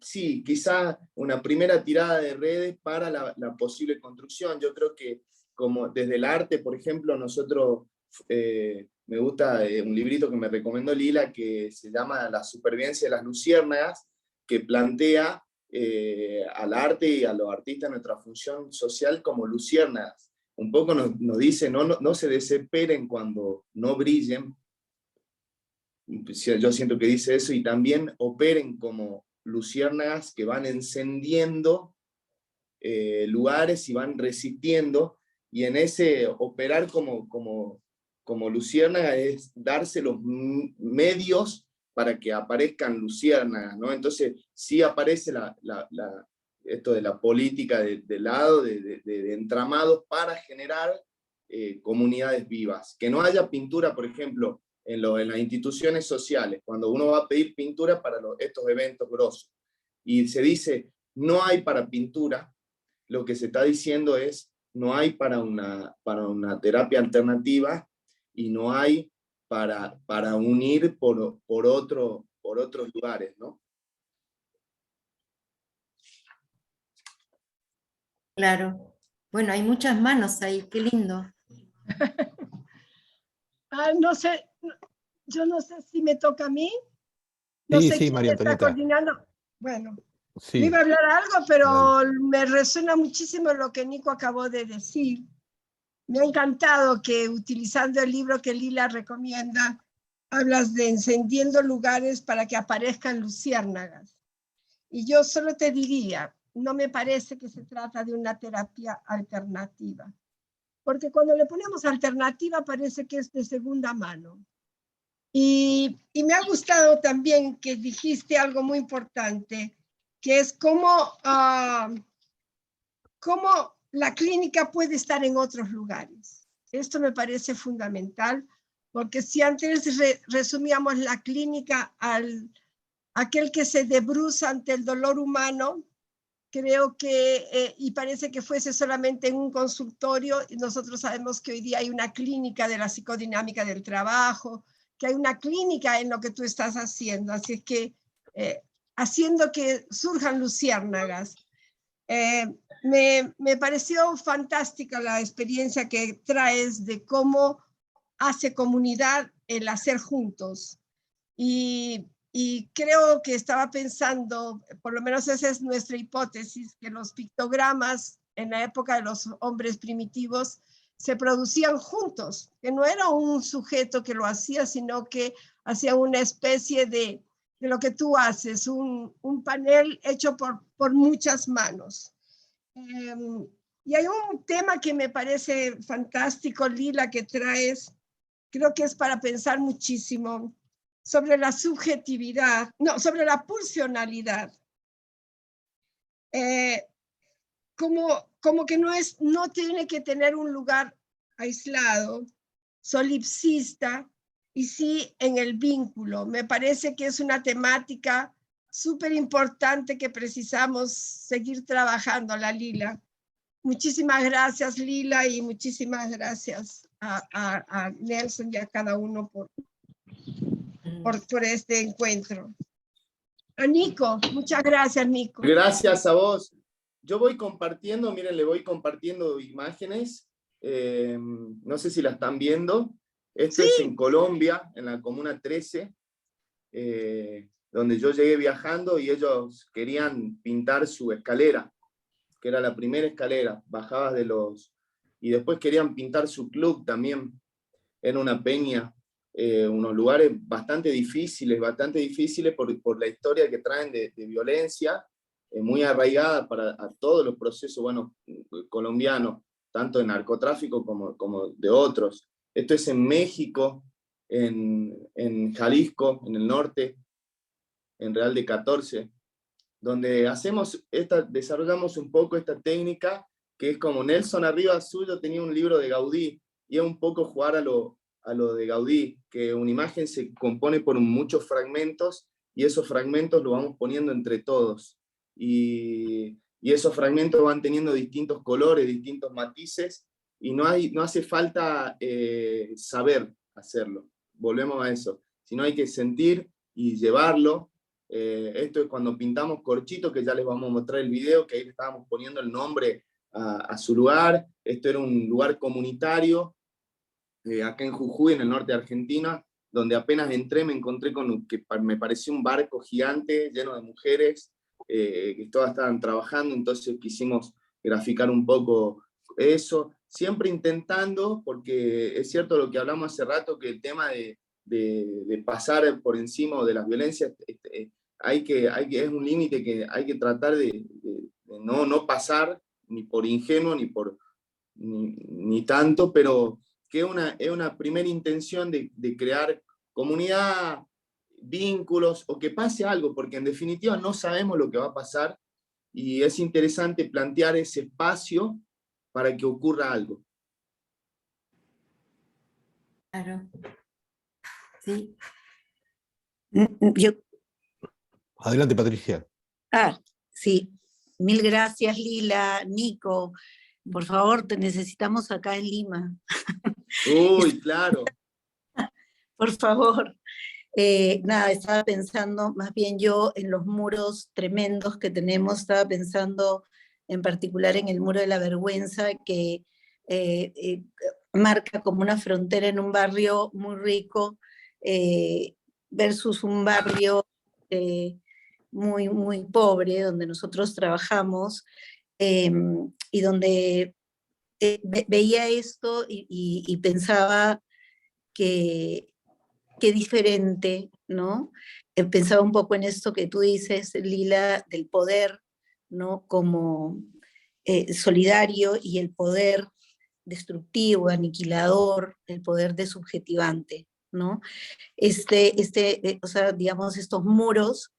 sí, quizá una primera tirada de redes para la posible construcción. Yo creo que como desde el arte, por ejemplo, nosotros, me gusta un librito que me recomendó Lila, que se llama La supervivencia de las luciérnagas, que plantea al arte y a los artistas nuestra función social como luciérnagas. Un poco nos dice, no se desesperen cuando no brillen, yo siento que dice eso, y también operen como luciérnagas que van encendiendo lugares y van resistiendo, y en ese operar como luciérnaga es darse los medios para que aparezcan luciérnagas, ¿no? Entonces sí aparece esto de la política de lado, de entramados para generar comunidades vivas. Que no haya pintura, por ejemplo, en las instituciones sociales, cuando uno va a pedir pintura para estos eventos grosos, y se dice, no hay para pintura, lo que se está diciendo es, no hay para una terapia alternativa, y no hay para unir por otros lugares, ¿no? Claro. Bueno, hay muchas manos ahí, qué lindo. No sé, yo no sé si me toca a mí. No sé Sí, quién María está Antonieta. coordinando. Bueno, Sí, me iba a hablar algo, pero dale. me resuena muchísimo lo que Nico acabó de decir. Me ha encantado que utilizando el libro que Lila recomienda, hablas de encendiendo lugares para que aparezcan luciérnagas. Y yo solo te diría, no me parece que se trata de una terapia alternativa, porque cuando le ponemos alternativa parece que es de segunda mano. Y me ha gustado también que dijiste algo muy importante, que es cómo la clínica puede estar en otros lugares. Esto me parece fundamental, porque si antes resumíamos la clínica al aquel que se debruza ante el dolor humano, creo que, y parece que fuese solamente en un consultorio, y nosotros sabemos que hoy día hay una clínica de la psicodinámica del trabajo, que hay una clínica en lo que tú estás haciendo, así es que haciendo que surjan luciérnagas. Me pareció fantástica la experiencia que traes de cómo hace comunidad el hacer juntos. Y creo que estaba pensando, por lo menos esa es nuestra hipótesis, que los pictogramas en la época de los hombres primitivos se producían juntos, que no era un sujeto que lo hacía, sino que hacía una especie de lo que tú haces, un panel hecho por muchas manos. Y hay un tema que me parece fantástico, Lila, que traes, creo que es para pensar muchísimo, sobre la subjetividad, no, sobre la pulsionalidad. Como que no tiene que tener un lugar aislado, solipsista, y sí en el vínculo. Me parece que es una temática súper importante que precisamos seguir trabajando, la Lila. Muchísimas gracias, Lila, y muchísimas gracias a Nelson y a cada uno por este encuentro. A Nico, muchas gracias, Nico. Gracias a vos. Yo voy compartiendo, miren, le voy compartiendo imágenes. No sé si la están viendo. Esto Sí. es en Colombia, en la Comuna 13, donde yo llegué viajando y ellos querían pintar su escalera, que era la primera escalera. Bajabas de los... Y después querían pintar su club también. Era una peña. Unos lugares bastante difíciles por la historia que traen de violencia, muy arraigada a todos los procesos, bueno, colombianos, tanto de narcotráfico como de otros. Esto es en México, en Jalisco, en el norte, en Real de 14, donde desarrollamos un poco esta técnica, que es como Nelson arriba suyo tenía un libro de Gaudí, y es un poco jugar a lo de Gaudí, que una imagen se compone por muchos fragmentos, y esos fragmentos los vamos poniendo entre todos. Y esos fragmentos van teniendo distintos colores, distintos matices, y no hace falta saber hacerlo. Volvemos a eso. Sino hay que sentir y llevarlo. Esto es cuando pintamos corchitos, que ya les vamos a mostrar el video, que ahí le estábamos poniendo el nombre a su lugar. Esto era un lugar comunitario, acá en Jujuy, en el norte de Argentina, donde apenas entré me encontré con que me pareció un barco gigante lleno de mujeres, que todas estaban trabajando, entonces quisimos graficar un poco eso, siempre intentando, porque es cierto lo que hablamos hace rato, que el tema de pasar por encima de las violencias, es un límite que hay que tratar de no pasar, ni por ingenuo, ni tanto, pero que es una primera intención de crear comunidad, vínculos, o que pase algo, porque en definitiva no sabemos lo que va a pasar, y es interesante plantear ese espacio para que ocurra algo. Claro. Sí. Yo, Adelante, Patricia. sí, mil gracias, Lila, Nico. Por favor, te necesitamos acá en Lima. Uy, claro. Por favor. Nada, estaba pensando más bien yo en los muros tremendos que tenemos, estaba pensando en particular en el muro de la vergüenza, que marca como una frontera en un barrio muy rico versus un barrio muy, muy pobre, donde nosotros trabajamos, y donde veía esto y pensaba que diferente, ¿no? Pensaba un poco en esto que tú dices, Lila, del poder, ¿no? Como solidario, y el poder destructivo, aniquilador, el poder desubjetivante, ¿no? O sea, digamos, estos muros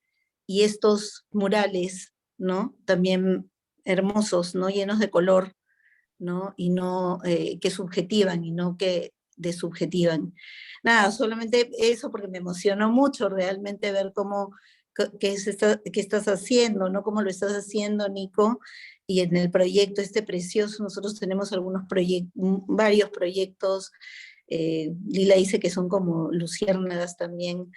y estos murales, ¿no? También hermosos, ¿no? Llenos de color, ¿no? Y no que subjetivan y no que desubjetivan. Nada, solamente eso, porque me emocionó mucho realmente ver qué estás haciendo, ¿no? Cómo lo estás haciendo, Nico, y en el proyecto este precioso, nosotros tenemos varios proyectos, Lila dice que son como luciérnagas también,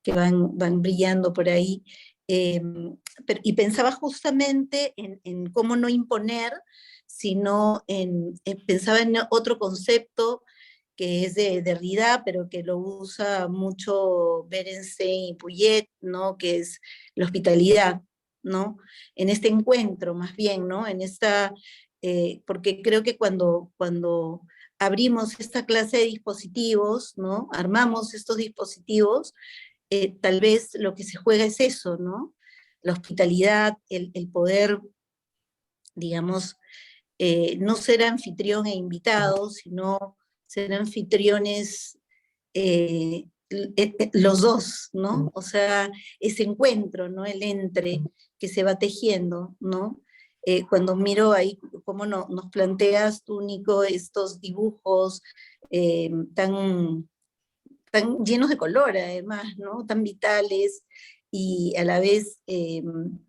que van brillando por ahí, y pensaba justamente en cómo no imponer, sino pensaba en otro concepto que es de Derrida, pero que lo usa mucho Berenstein y Puget, ¿no? Que es la hospitalidad, ¿no? En este encuentro, más bien, ¿no? Porque creo que cuando abrimos esta clase de dispositivos, ¿no? Armamos estos dispositivos, tal vez lo que se juega es eso, ¿no? La hospitalidad, el poder, digamos, no ser anfitrión e invitado, sino ser anfitriones los dos, ¿no? O sea, ese encuentro, ¿no? El entre que se va tejiendo, ¿no? cuando miro ahí cómo nos planteas tú, Nico, estos dibujos tan llenos de color, además, ¿no? Tan vitales, y a la vez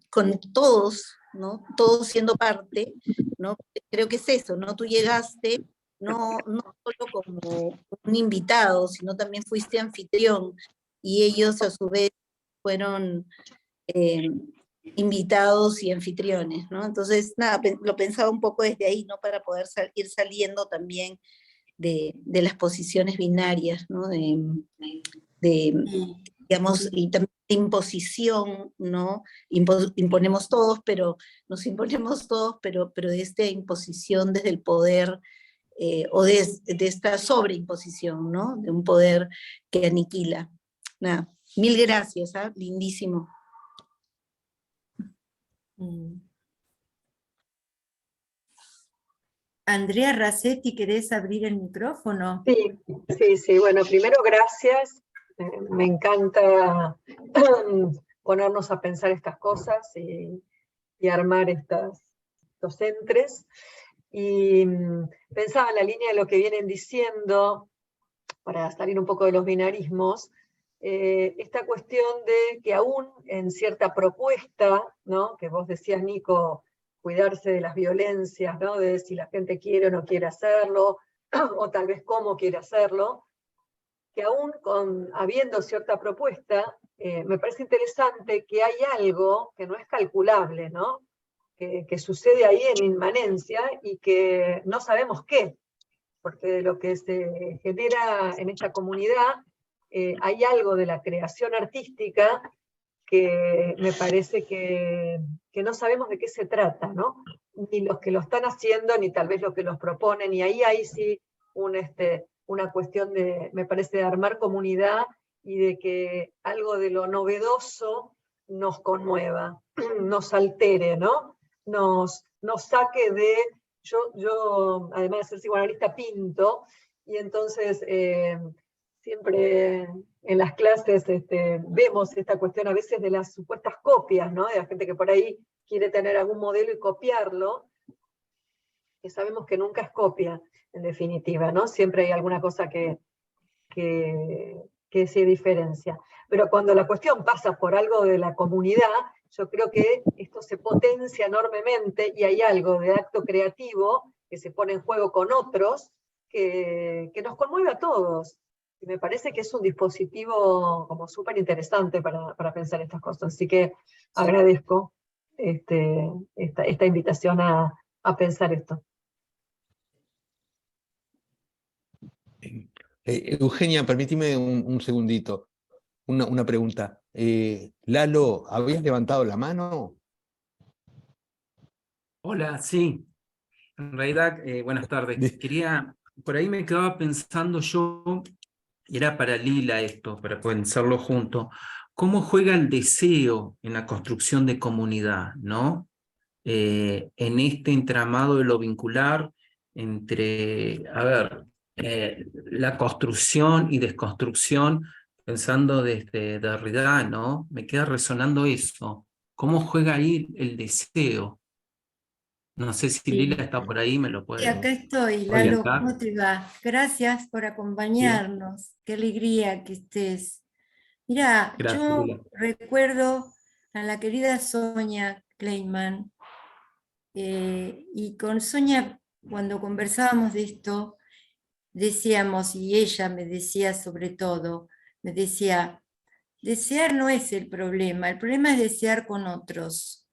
con todos, ¿no? Todos siendo parte, ¿no? Creo que es eso, ¿no? Tú llegaste no solo como un invitado, sino también fuiste anfitrión, y ellos a su vez fueron invitados y anfitriones, ¿no? Entonces, nada, lo pensaba un poco desde ahí, ¿no? Para poder ir saliendo también de las posiciones binarias, ¿no? Digamos, y también de imposición, ¿no? Imponemos todos, pero nos imponemos todos, pero de esta imposición desde el poder, o de esta sobreimposición, ¿no? De un poder que aniquila. Nada, mil gracias, ¿eh? Lindísimo. Andrea Racetti, ¿querés abrir el micrófono? Sí, bueno, primero gracias, me encanta ponernos a pensar estas cosas y armar estos entres, y pensaba en la línea de lo que vienen diciendo, para salir un poco de los binarismos, esta cuestión de que aún en cierta propuesta, ¿no? Que vos decías, Nico, cuidarse de las violencias, ¿no? De si la gente quiere o no quiere hacerlo, o tal vez cómo quiere hacerlo, que aún habiendo cierta propuesta, me parece interesante que hay algo que no es calculable, ¿no? Que sucede ahí en inmanencia y que no sabemos qué, porque de lo que se genera en esta comunidad hay algo de la creación artística que me parece que no sabemos de qué se trata, ¿no? Ni los que lo están haciendo, ni tal vez los que los proponen, y ahí hay sí una cuestión me parece, de armar comunidad y de que algo de lo novedoso nos conmueva, nos altere, ¿no? Nos saque de... Yo, además de ser psicoanalista, pinto, y entonces siempre en las clases vemos esta cuestión a veces de las supuestas copias, ¿no? De la gente que por ahí quiere tener algún modelo y copiarlo, que sabemos que nunca es copia, en definitiva, ¿no? Siempre hay alguna cosa que se diferencia. Pero cuando la cuestión pasa por algo de la comunidad, yo creo que esto se potencia enormemente y hay algo de acto creativo que se pone en juego con otros que nos conmueve a todos. Y me parece que es un dispositivo como súper interesante para pensar estas cosas. Así que agradezco esta invitación a pensar esto. Eugenia, permíteme un segundito, una pregunta. Lalo, ¿habías levantado la mano? Hola, sí. En realidad, buenas tardes. Por ahí me quedaba pensando yo, y era para Lila esto, para pensarlo junto, cómo juega el deseo en la construcción de comunidad, ¿no? En este entramado de lo vincular entre, la construcción y desconstrucción, pensando desde Derrida, ¿no? Me queda resonando eso. ¿Cómo juega ahí el deseo? No sé si Lila está por ahí, me lo puede Sí, acá estoy, Lalo, orientar. ¿cómo te va? Gracias por acompañarnos, qué alegría que estés. Mira, Gracias, yo Lila. recuerdo a la querida Sonia Kleinman, y con Sonia, cuando conversábamos de esto, decíamos, y ella me decía sobre todo, me decía, desear no es el problema es desear con otros,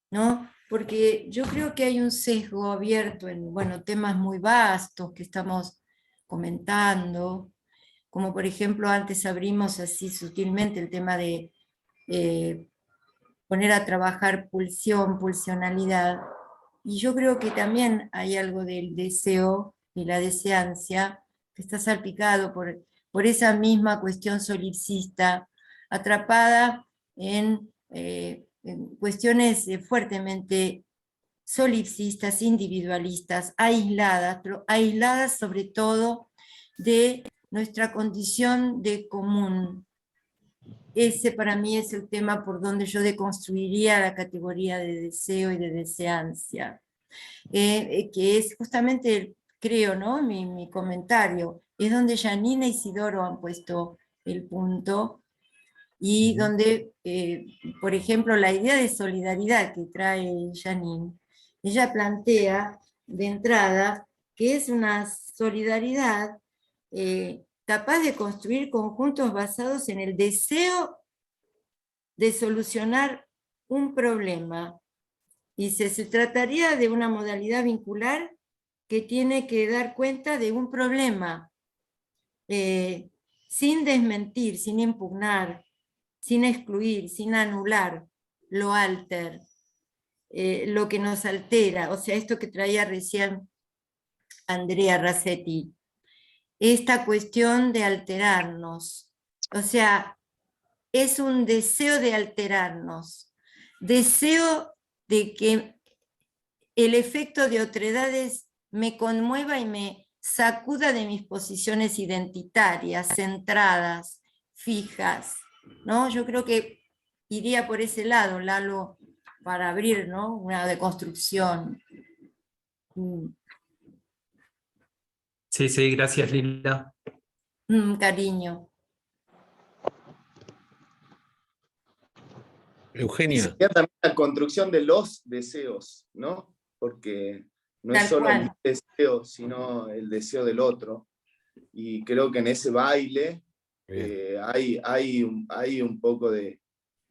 ¿no? Porque yo creo que hay un sesgo abierto en, bueno, temas muy vastos que estamos comentando, como por ejemplo antes abrimos así sutilmente el tema de poner a trabajar pulsión, pulsionalidad, y yo creo que también hay algo del deseo y la deseancia que está salpicado por esa misma cuestión solipsista, atrapada en cuestiones fuertemente solipsistas, individualistas, aisladas, pero aisladas sobre todo de nuestra condición de común. ese para mí es el tema por donde yo deconstruiría la categoría de deseo y de deseancia, que es justamente, creo, ¿no? Mi comentario, es donde Janine y Isidoro han puesto el punto, y donde, por ejemplo, la idea de solidaridad que trae Janine, ella plantea de entrada que es una solidaridad capaz de construir conjuntos basados en el deseo de solucionar un problema. Dice, se trataría de una modalidad vincular que tiene que dar cuenta de un problema, sin desmentir, sin impugnar, sin excluir, sin anular lo alter, lo que nos altera, o sea, esto que traía recién Andrea Rasetti, esta cuestión de alterarnos, o sea, es un deseo de alterarnos, deseo de que el efecto de otredades me conmueva y me sacuda de mis posiciones identitarias, centradas, fijas, ¿no? Yo creo que iría por ese lado, Lalo, para abrir, ¿no? Una deconstrucción. Sí, sí, gracias, Lila. Cariño. Eugenia. Sería también la construcción de los deseos, ¿no? Porque no es Tal solo cual. mi deseo, sino el deseo del otro. Y creo que en ese baile hay un poco de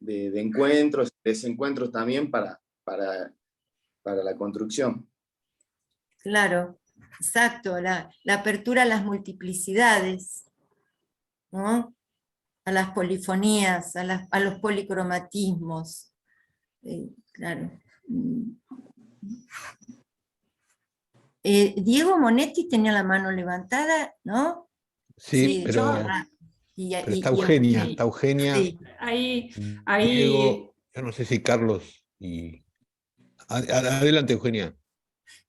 encuentros, desencuentros también para la construcción. Claro, exacto, la apertura a las multiplicidades, ¿no? A las polifonías, a los policromatismos. Claro. Diego Monetti tenía la mano levantada, ¿no? Sí, pero está Eugenia, está Eugenia. Sí. Ahí, Diego, yo no sé si Carlos y... Adelante, Eugenia.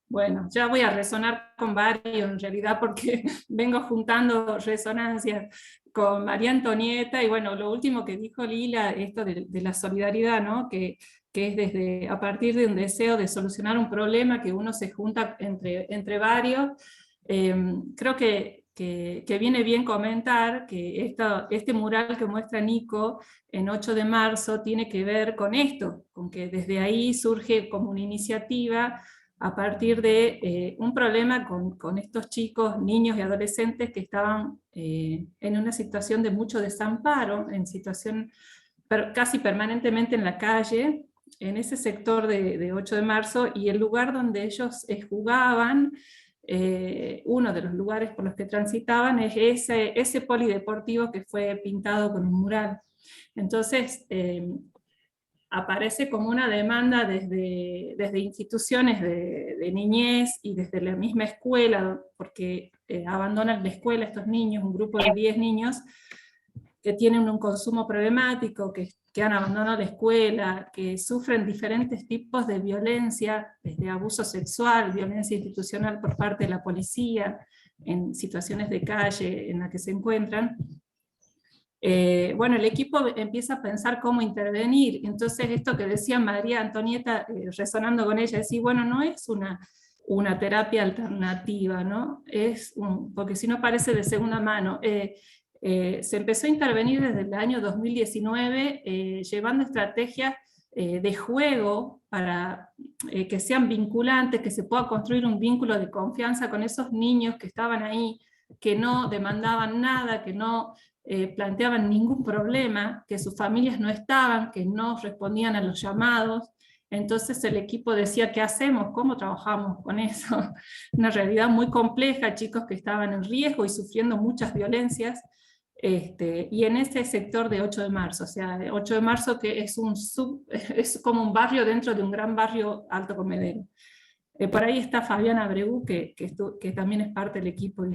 bueno, ya voy a resonar con varios en realidad porque vengo juntando resonancias con María Antonieta y bueno, lo último que dijo Lila, esto de la solidaridad, ¿no? Que es a partir de un deseo de solucionar un problema que uno se junta entre varios. Creo que viene bien comentar que este mural que muestra Nico en 8 de marzo tiene que ver con esto, con que desde ahí surge como una iniciativa a partir de un problema con estos chicos, niños y adolescentes que estaban en una situación de mucho desamparo, en situación casi permanentemente en la calle, en ese sector de 8 de marzo, y el lugar donde ellos jugaban, uno de los lugares por los que transitaban, es ese polideportivo que fue pintado con un mural. Entonces, aparece como una demanda desde instituciones de niñez y desde la misma escuela, porque abandonan la escuela estos niños, un grupo de 10 niños que tienen un consumo problemático, que han abandonado la escuela, que sufren diferentes tipos de violencia, desde abuso sexual, violencia institucional por parte de la policía, en situaciones de calle en las que se encuentran. Bueno, el equipo empieza a pensar cómo intervenir. Entonces esto que decía María Antonieta, resonando con ella, decía, bueno, no es una terapia alternativa, ¿no? Porque si no parece de segunda mano. Se empezó a intervenir desde el año 2019, llevando estrategias de juego para que sean vinculantes, que se pueda construir un vínculo de confianza con esos niños que estaban ahí, que no demandaban nada, que no planteaban ningún problema, que sus familias no estaban, que no respondían a los llamados. Entonces el equipo decía, ¿qué hacemos? ¿Cómo trabajamos con eso? Una realidad muy compleja, chicos que estaban en riesgo y sufriendo muchas violencias. Y en ese sector de 8 de marzo, o sea, 8 de marzo que es como un barrio dentro de un gran barrio Alto Comedero. Por ahí está Fabiana Abreu, que también es parte del equipo y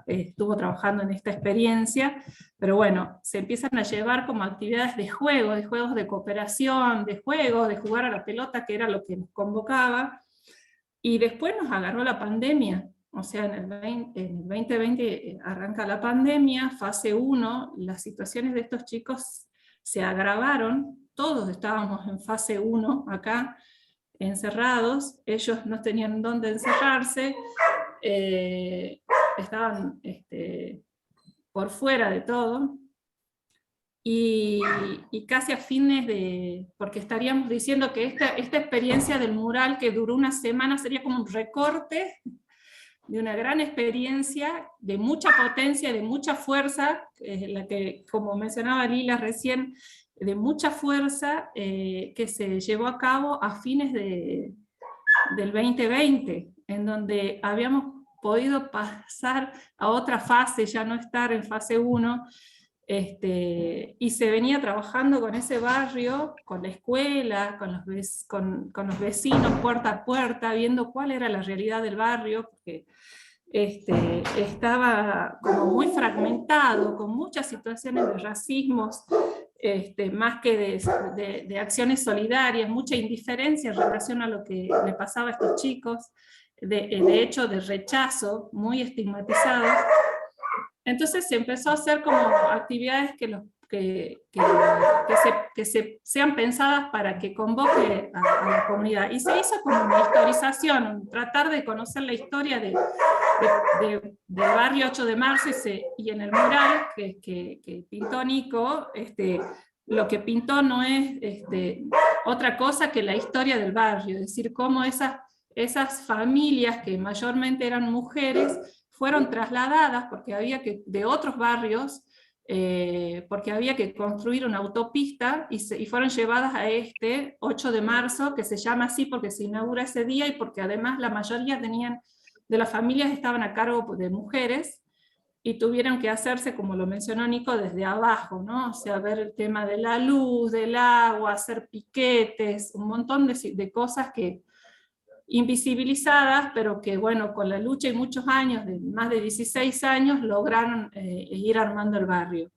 estuvo trabajando en esta experiencia, pero bueno, se empiezan a llevar como actividades de juegos de cooperación, de jugar a la pelota, que era lo que nos convocaba, y después nos agarró la pandemia. O sea, en el 2020 arranca la pandemia, fase 1, las situaciones de estos chicos se agravaron, todos estábamos en fase 1 acá, encerrados, ellos no tenían dónde encerrarse, estaban por fuera de todo, y casi a fines de, porque estaríamos diciendo que esta experiencia del mural que duró una semana sería como un recorte de una gran experiencia, de mucha potencia, de mucha fuerza, la que, como mencionaba Lila recién, de mucha fuerza que se llevó a cabo a fines del 2020, en donde habíamos podido pasar a otra fase, ya no estar en fase 1, y se venía trabajando con ese barrio, con la escuela, con los vecinos puerta a puerta, viendo cuál era la realidad del barrio, porque estaba como muy fragmentado, con muchas situaciones de racismos, más que de acciones solidarias, mucha indiferencia en relación a lo que le pasaba a estos chicos, de hecho de rechazo, muy estigmatizados. Entonces se empezó a hacer como actividades que sean pensadas para que convoque a la comunidad. Y se hizo como una historización, tratar de conocer la historia del barrio 8 de marzo, y en el mural que pintó Nico, lo que pintó no es otra cosa que la historia del barrio, es decir, cómo esas familias que mayormente eran mujeres fueron trasladadas porque de otros barrios, porque había que construir una autopista, y fueron llevadas a 8 de marzo, que se llama así porque se inaugura ese día, y porque además la mayoría de las familias estaban a cargo de mujeres, y tuvieron que hacerse, como lo mencionó Nico, desde abajo, ¿no? O sea, ver el tema de la luz, del agua, hacer piquetes, un montón de cosas que invisibilizadas, pero que bueno, con la lucha y muchos años, de más de 16 años, lograron ir armando el barrio.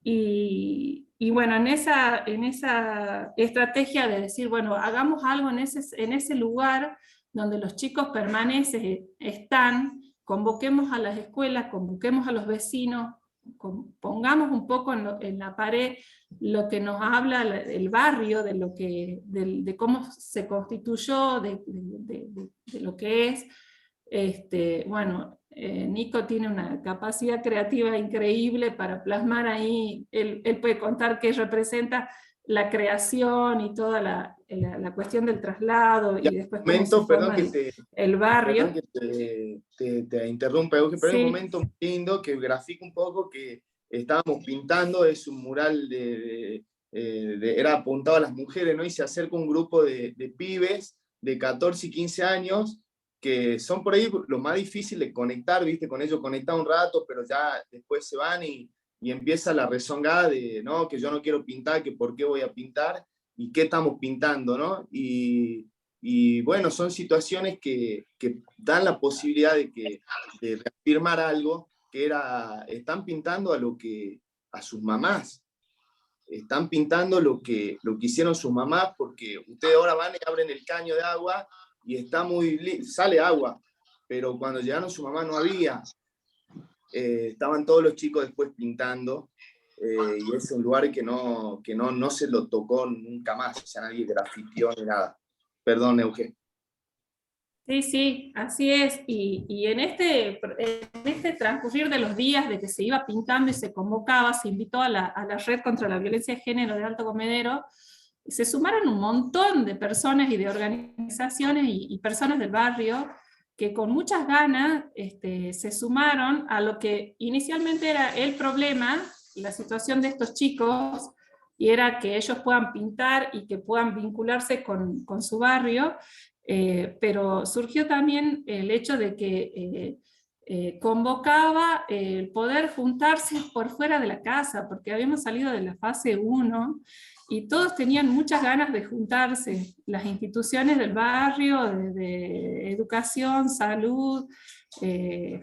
Y bueno, en esa estrategia de decir, bueno, hagamos algo en ese lugar donde los chicos permanecen, están, convoquemos a las escuelas, convoquemos a los vecinos, pongamos un poco en la pared lo que nos habla el barrio, de cómo se constituyó, de lo que es. Bueno, Nico tiene una capacidad creativa increíble para plasmar ahí, él puede contar qué representa la creación y toda la cuestión del traslado, y después cómo se forma el barrio. Perdón que te interrumpa, Euge, pero Sí. hay un momento muy lindo que grafica un poco que estábamos pintando, es un mural era apuntado a las mujeres, ¿no? Y se acerca un grupo de pibes de 14 y 15 años, que son por ahí lo más difícil de conectar, ¿viste? Con ellos conectar un rato, pero ya después se van y empieza la rezongada de, no, que yo no quiero pintar, que por qué voy a pintar, y qué estamos pintando, ¿no? Y bueno, son situaciones que dan la posibilidad de reafirmar algo, que están pintando a sus mamás, están pintando lo que hicieron sus mamás, porque ustedes ahora van y abren el caño de agua, y está sale agua, pero cuando llegaron su mamá no había. Estaban todos los chicos después pintando, y es un lugar que no se lo tocó nunca más, o sea, nadie grafiteó ni nada. Perdón, Euge. Sí, así es, y en este transcurrir de los días de que se iba pintando y se convocaba, se invitó a la Red contra la Violencia de Género de Alto Comedero, se sumaron un montón de personas y de organizaciones y personas del barrio, que con muchas ganas se sumaron a lo que inicialmente era el problema, la situación de estos chicos, y era que ellos puedan pintar y que puedan vincularse con su barrio, pero surgió también el hecho de que convocaba el poder juntarse por fuera de la casa, porque habíamos salido de la fase 1, y todos tenían muchas ganas de juntarse, las instituciones del barrio, de educación, salud,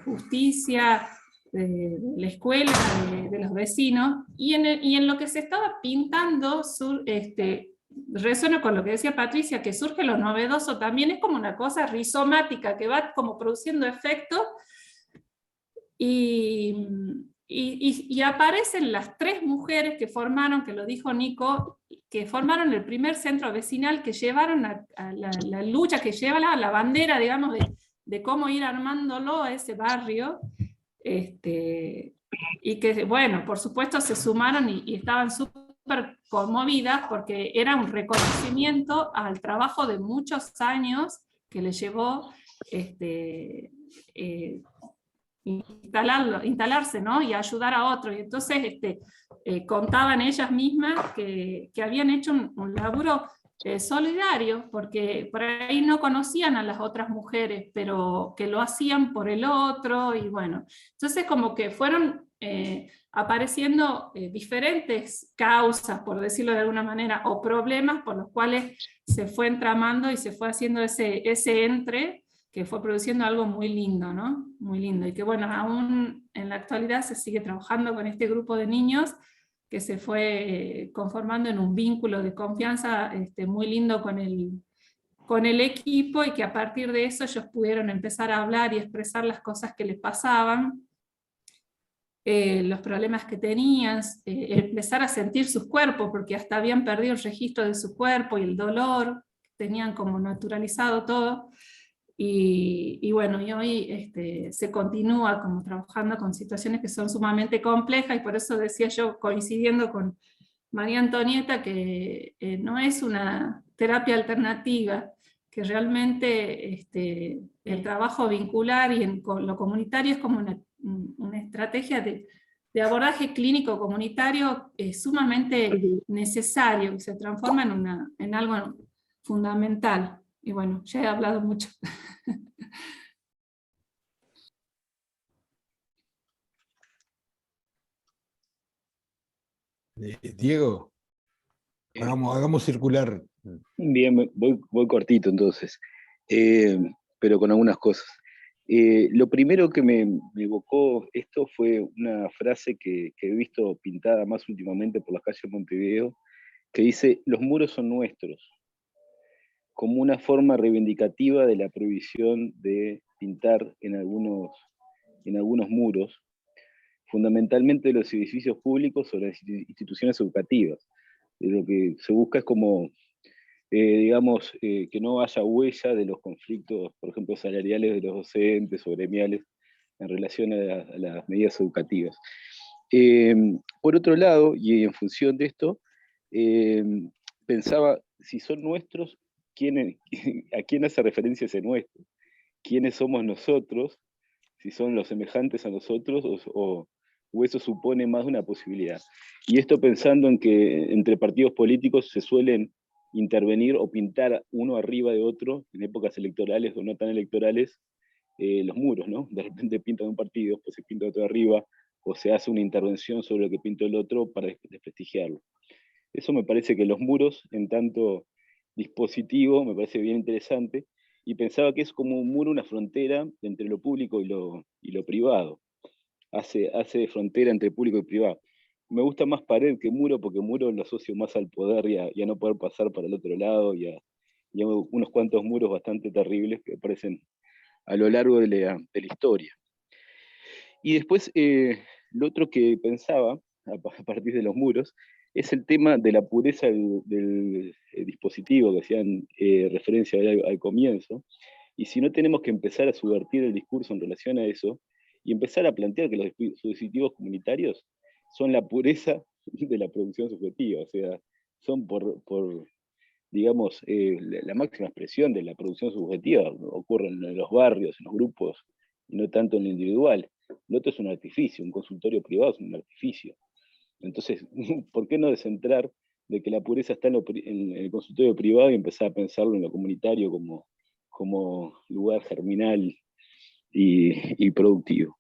justicia, de la escuela, de los vecinos, y en lo que se estaba pintando, resuena con lo que decía Patricia, que surge lo novedoso también, es como una cosa rizomática que va como produciendo efectos, y y aparecen las 3 mujeres que formaron, que lo dijo Nico, que formaron el primer centro vecinal, que llevaron a la lucha, que lleva la bandera, digamos, de cómo ir armándolo a ese barrio, y que, bueno, por supuesto se sumaron y estaban súper conmovidas porque era un reconocimiento al trabajo de muchos años que le llevó instalarse, ¿no? Y ayudar a otros. Y entonces contaban ellas mismas que habían hecho un laburo solidario, porque por ahí no conocían a las otras mujeres, pero que lo hacían por el otro, y bueno, entonces como que fueron apareciendo diferentes causas, por decirlo de alguna manera, o problemas por los cuales se fue entramando y se fue haciendo ese entre, que fue produciendo algo muy lindo, ¿no? Muy lindo, y que bueno, aún en la actualidad se sigue trabajando con este grupo de niños, que se fue conformando en un vínculo de confianza muy lindo con el equipo, y que a partir de eso ellos pudieron empezar a hablar y expresar las cosas que les pasaban, los problemas que tenían, empezar a sentir sus cuerpos, porque hasta habían perdido el registro de su cuerpo y el dolor, tenían como naturalizado todo. Y bueno, y hoy se continúa como trabajando con situaciones que son sumamente complejas, y por eso decía yo, coincidiendo con María Antonieta, que no es una terapia alternativa, que realmente el trabajo vincular y con lo comunitario es como una estrategia de abordaje clínico comunitario sumamente necesario, que se transforma en algo fundamental. Y bueno, ya he hablado mucho. Diego, hagamos circular. Bien, voy cortito entonces, pero con algunas cosas. Lo primero que me evocó esto fue una frase que he visto pintada más últimamente por las calles de Montevideo, que dice: los muros son nuestros, como una forma reivindicativa de la prohibición de pintar en algunos muros, fundamentalmente de los edificios públicos o las instituciones educativas. Lo que se busca es como, digamos, que no haya huella de los conflictos, por ejemplo, salariales de los docentes o gremiales en relación a las medidas educativas. Por otro lado, y en función de esto, pensaba, si son nuestros, ¿a quién hace referencia ese nuestro? ¿Quiénes somos nosotros? Si son los semejantes a nosotros, o eso supone más de una posibilidad. Y esto pensando en que entre partidos políticos se suelen intervenir o pintar uno arriba de otro, en épocas electorales o no tan electorales, los muros, ¿no? De repente pintan un partido, pues se pinta otro arriba, o se hace una intervención sobre lo que pintó el otro para desprestigiarlo. Eso me parece que los muros, en tanto dispositivo, me parece bien interesante, y pensaba que es como un muro, una frontera entre lo público y lo privado. Hace frontera entre público y privado. Me gusta más pared que muro, porque muro lo asocio más al poder y a no poder pasar para el otro lado, y a unos cuantos muros bastante terribles que aparecen a lo largo de la historia. Y después, lo otro que pensaba, a partir de los muros, es el tema de la pureza del dispositivo, que hacían referencia al comienzo, y si no tenemos que empezar a subvertir el discurso en relación a eso, y empezar a plantear que los dispositivos comunitarios son la pureza de la producción subjetiva, o sea, son digamos, la máxima expresión de la producción subjetiva, ocurre en los barrios, en los grupos, y no tanto en lo individual. Lo otro es un artificio, un consultorio privado es un artificio. Entonces, ¿por qué no descentrar de que la pureza está en el consultorio privado y empezar a pensarlo en lo comunitario como lugar germinal y productivo?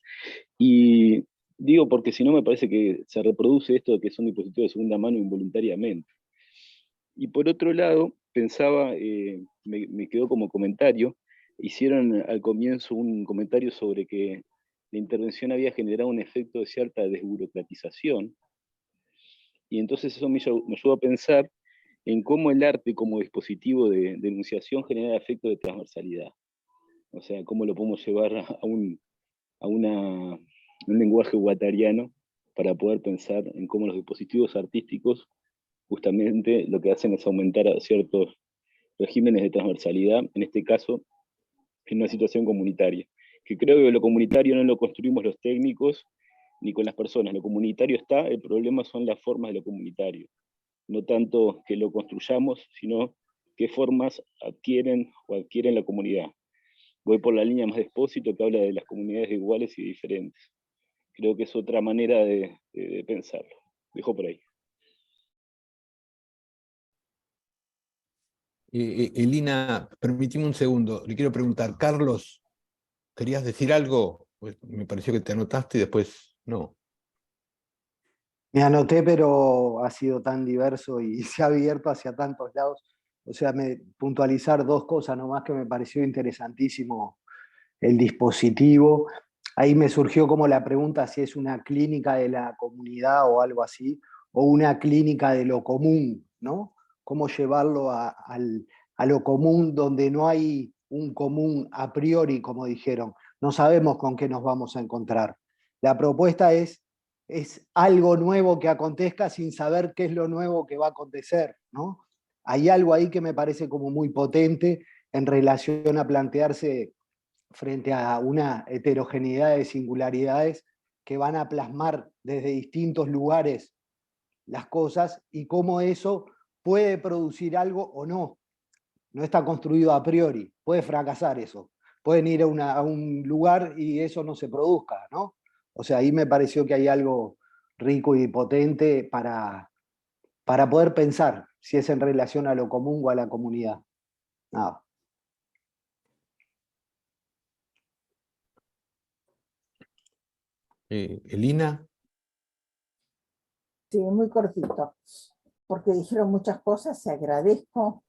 Y digo porque si no me parece que se reproduce esto de que son dispositivos de segunda mano involuntariamente. Y por otro lado, pensaba, me quedó como comentario, hicieron al comienzo un comentario sobre que la intervención había generado un efecto de cierta desburocratización, y entonces eso me ayudó a pensar en cómo el arte como dispositivo de denunciación genera efecto de transversalidad. O sea, cómo lo podemos llevar a un lenguaje guattariano, para poder pensar en cómo los dispositivos artísticos justamente lo que hacen es aumentar a ciertos regímenes de transversalidad, en este caso, en una situación comunitaria. Que creo que lo comunitario no lo construimos los técnicos ni con las personas, lo comunitario está, el problema son las formas de lo comunitario. No tanto que lo construyamos, sino qué formas adquieren la comunidad. Voy por la línea más de Espósito, que habla de las comunidades iguales y diferentes. Creo que es otra manera de pensarlo. Dejo por ahí. Elina, permíteme un segundo, le quiero preguntar, Carlos, ¿querías decir algo? Pues me pareció que te anotaste y después no. Me anoté, pero ha sido tan diverso y se ha abierto hacia tantos lados. O sea, puntualizar dos cosas nomás que me pareció interesantísimo el dispositivo. Ahí me surgió como la pregunta si es una clínica de la comunidad o algo así, o una clínica de lo común, ¿no? Cómo llevarlo a lo común donde no hay un común a priori, como dijeron. No sabemos con qué nos vamos a encontrar. La propuesta es algo nuevo que acontezca sin saber qué es lo nuevo que va a acontecer, ¿no? Hay algo ahí que me parece como muy potente en relación a plantearse frente a una heterogeneidad de singularidades que van a plasmar desde distintos lugares las cosas y cómo eso puede producir algo o no. No está construido a priori, puede fracasar eso. Pueden ir a un lugar y eso no se produzca, ¿no? O sea, ahí me pareció que hay algo rico y potente para poder pensar si es en relación a lo común o a la comunidad. Nada. Elina. Sí, muy cortito, porque dijeron muchas cosas, se agradezco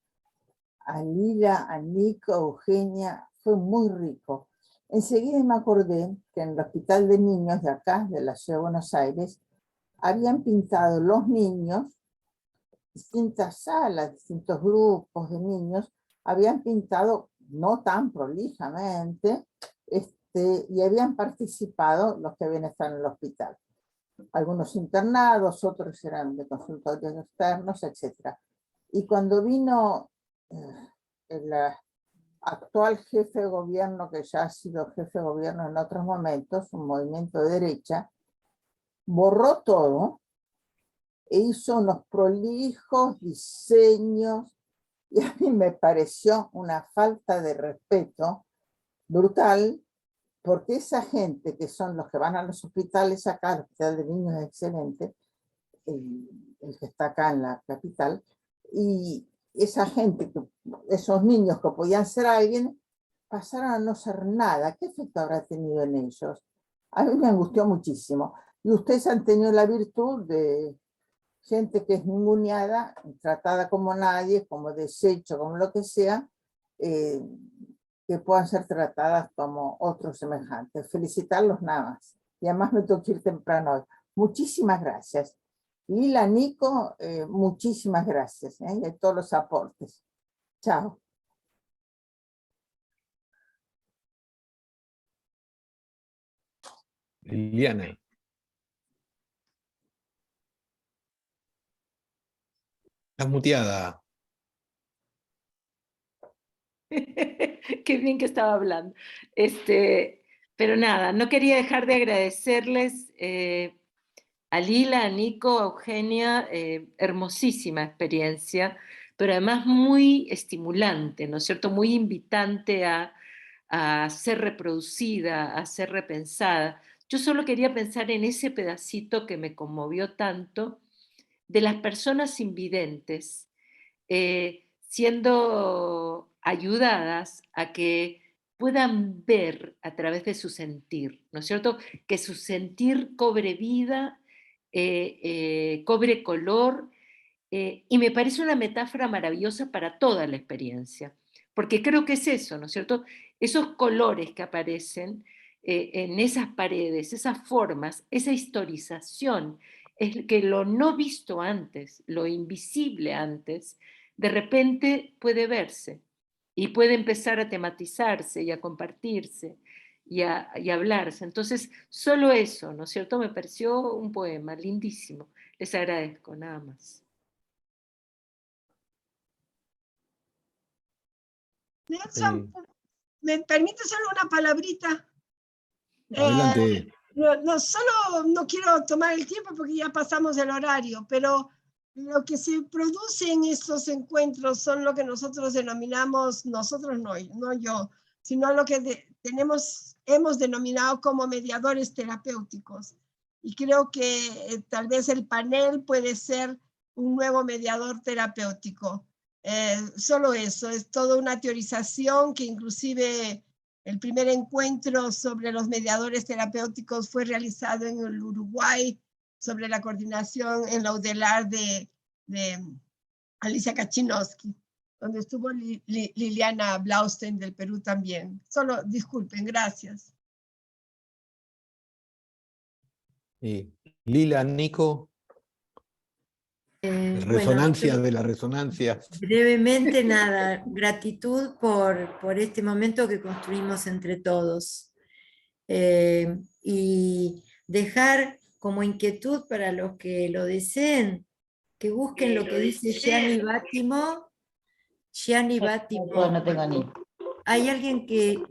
a Lila, a Nico, a Eugenia, fue muy rico. Enseguida me acordé que en el Hospital de Niños de acá, de la Ciudad de Buenos Aires, habían pintado los niños, distintas salas, distintos grupos de niños, habían pintado no tan prolijamente, y habían participado los que habían estado en el hospital. Algunos internados, otros eran de consultorios externos, etc. Y cuando vino el actual jefe de gobierno, que ya ha sido jefe de gobierno en otros momentos, un movimiento de derecha, borró todo e hizo unos prolijos diseños, y a mí me pareció una falta de respeto brutal, porque esa gente que son los que van a los hospitales acá, el Hospital de Niños es excelente, el que está acá en la capital, y esa gente, esos niños que podían ser alguien, pasaron a no ser nada. ¿Qué efecto habrá tenido en ellos? A mí me angustió muchísimo. Y ustedes han tenido la virtud de gente que es ninguneada, tratada como nadie, como desecho, como lo que sea, que puedan ser tratadas como otros semejantes. Felicitarlos nada más. Y además me tengo que ir temprano hoy. Muchísimas gracias. Lila, Nico, muchísimas gracias, y a todos los aportes. Chao. Liliana. Estás muteada. Qué bien que estaba hablando. Pero nada, no quería dejar de agradecerles a Lila, a Nico, a Eugenia, hermosísima experiencia, pero además muy estimulante, ¿no es cierto? Muy invitante a ser reproducida, a ser repensada. Yo solo quería pensar en ese pedacito que me conmovió tanto de las personas invidentes, siendo ayudadas a que puedan ver a través de su sentir, ¿no es cierto? Que su sentir cobre vida, cobre color, y me parece una metáfora maravillosa para toda la experiencia, porque creo que es eso, ¿no es cierto? Esos colores que aparecen en esas paredes, esas formas, esa historización, es que lo no visto antes, lo invisible antes, de repente puede verse y puede empezar a tematizarse y a compartirse. y hablarse. Entonces, solo eso, ¿no es cierto? Me pareció un poema lindísimo. Les agradezco, nada más. Nelson, ¿me permite solo una palabrita? Adelante. Solo no quiero tomar el tiempo porque ya pasamos el horario, pero lo que se produce en estos encuentros son lo que nosotros denominamos, nosotros no yo, sino lo que hemos denominado como mediadores terapéuticos. Y creo que tal vez el panel puede ser un nuevo mediador terapéutico. Solo eso, es toda una teorización que inclusive el primer encuentro sobre los mediadores terapéuticos fue realizado en el Uruguay sobre la coordinación en la UDELAR de Alicia Kachinowski, donde estuvo Liliana Blaustein del Perú también. Solo disculpen, gracias. Lila, Nico. Resonancia de la resonancia. Brevemente, nada, gratitud por este momento que construimos entre todos. Y dejar como inquietud para los que lo deseen, que busquen lo que dice Gianni Vattimo. Gianni Vattimo. No tengo ni. Hay alguien que...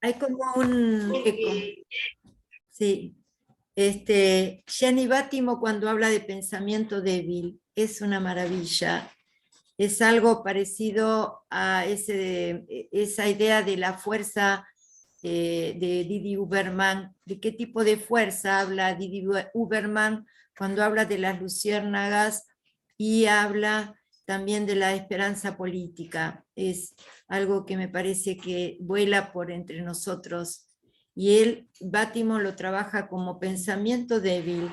Hay como un eco. Sí. Gianni Vattimo, cuando habla de pensamiento débil, es una maravilla. Es algo parecido a esa idea de la fuerza de Didi Huberman. ¿De qué tipo de fuerza habla Didi Huberman cuando habla de las luciérnagas y habla también de la esperanza política? Es algo que me parece que vuela por entre nosotros. Y él, Vattimo, lo trabaja como pensamiento débil,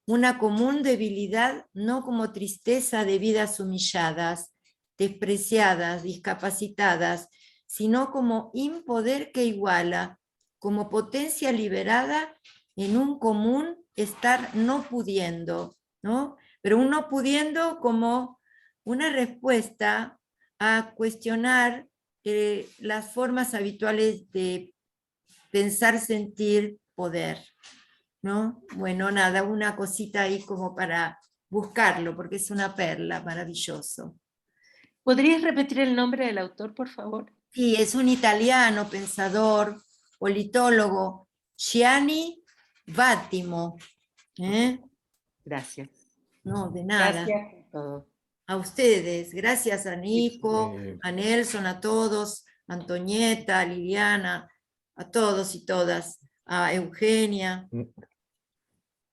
una común debilidad, no como tristeza de vidas humilladas, despreciadas, discapacitadas, sino como impoder que iguala, como potencia liberada en un común estar no pudiendo, ¿no? Pero un no pudiendo como una respuesta a cuestionar las formas habituales de pensar, sentir, poder, ¿no? Bueno, nada, una cosita ahí como para buscarlo, porque es una perla, maravilloso. ¿Podrías repetir el nombre del autor, por favor? Sí, es un italiano, pensador, politólogo, Gianni Vattimo. Gracias. No, de nada. Gracias a todos. A ustedes, gracias a Nico, a Nelson, a todos, a Antonieta, a Liliana, a todos y todas, a Eugenia.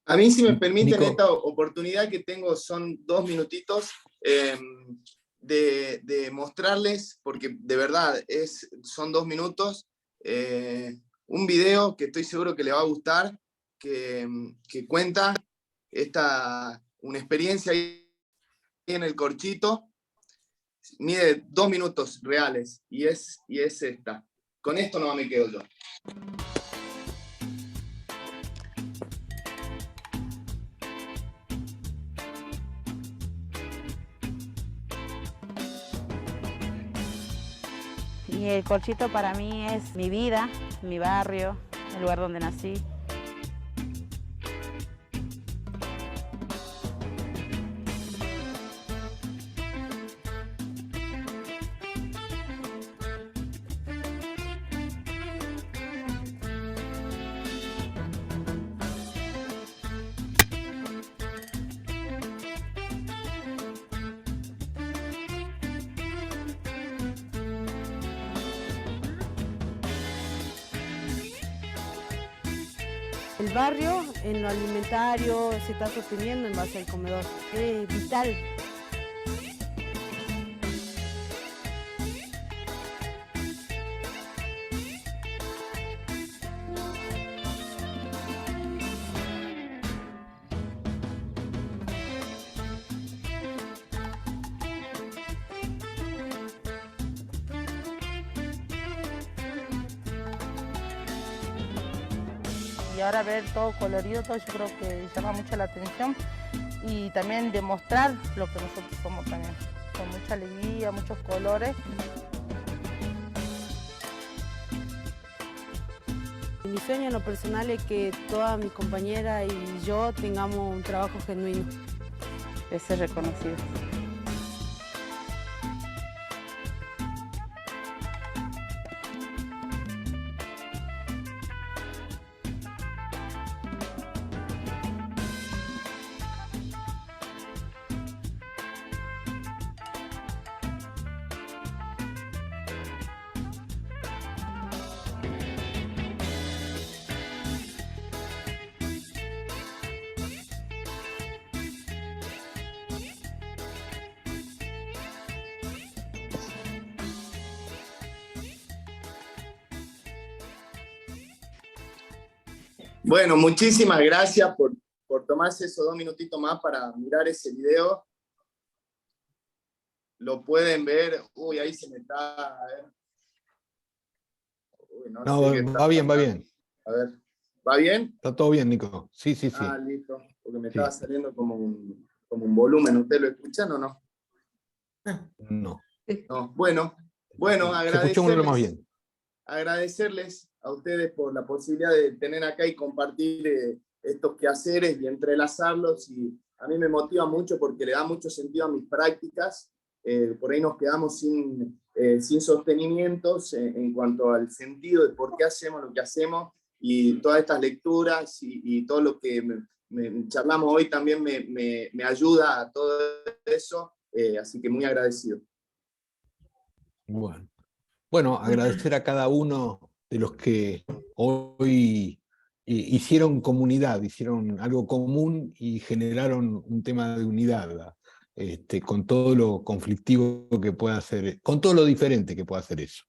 A mí, si me permiten, Nico. esta oportunidad que tengo son 2 minutitos de mostrarles, porque de verdad son 2 minutos, un video que estoy seguro que le va a gustar, que cuenta una experiencia ahí en el Corchito, mide 2 minutos reales, y es esta. Con esto no me quedo yo. Y el Corchito para mí es mi vida, mi barrio, el lugar donde nací. El barrio en lo alimentario se está sosteniendo en base al comedor. Es vital. Y ahora ver todo colorido, todo, yo creo que llama mucho la atención y también demostrar lo que nosotros somos también, con mucha alegría, muchos colores. Mi sueño en lo personal es que todas mis compañeras y yo tengamos un trabajo genuino. De ser reconocido. Bueno, muchísimas gracias por tomarse esos 2 minutitos más para mirar ese video. Lo pueden ver. Uy, ahí se me está... A ver. Uy, No, sé qué está va bien, va pasando. bien. A ver, ¿va bien? Está todo bien, Nico. Sí, sí, sí. Ah, listo. Porque me Sí. estaba saliendo como un volumen. ¿Ustedes lo escuchan o no? No. No. Bueno, Se escuchó uno lo más bien. agradecerles a ustedes por la posibilidad de tener acá y compartir estos quehaceres y entrelazarlos. Y a mí me motiva mucho porque le da mucho sentido a mis prácticas. Por ahí nos quedamos sin sostenimientos en cuanto al sentido de por qué hacemos lo que hacemos, y todas estas lecturas y todo lo que charlamos hoy también me ayuda a todo eso, así que muy agradecido. Bueno, agradecer a cada uno de los que hoy hicieron comunidad, hicieron algo común y generaron un tema de unidad, con todo lo conflictivo que pueda hacer, con todo lo diferente que pueda hacer eso.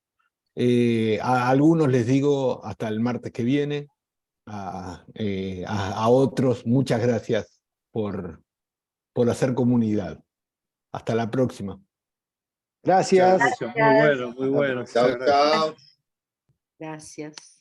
A algunos les digo hasta el martes que viene, a otros muchas gracias por hacer comunidad. Hasta la próxima. Gracias. Gracias. Muy bueno, muy bueno. Chao, chao. Gracias.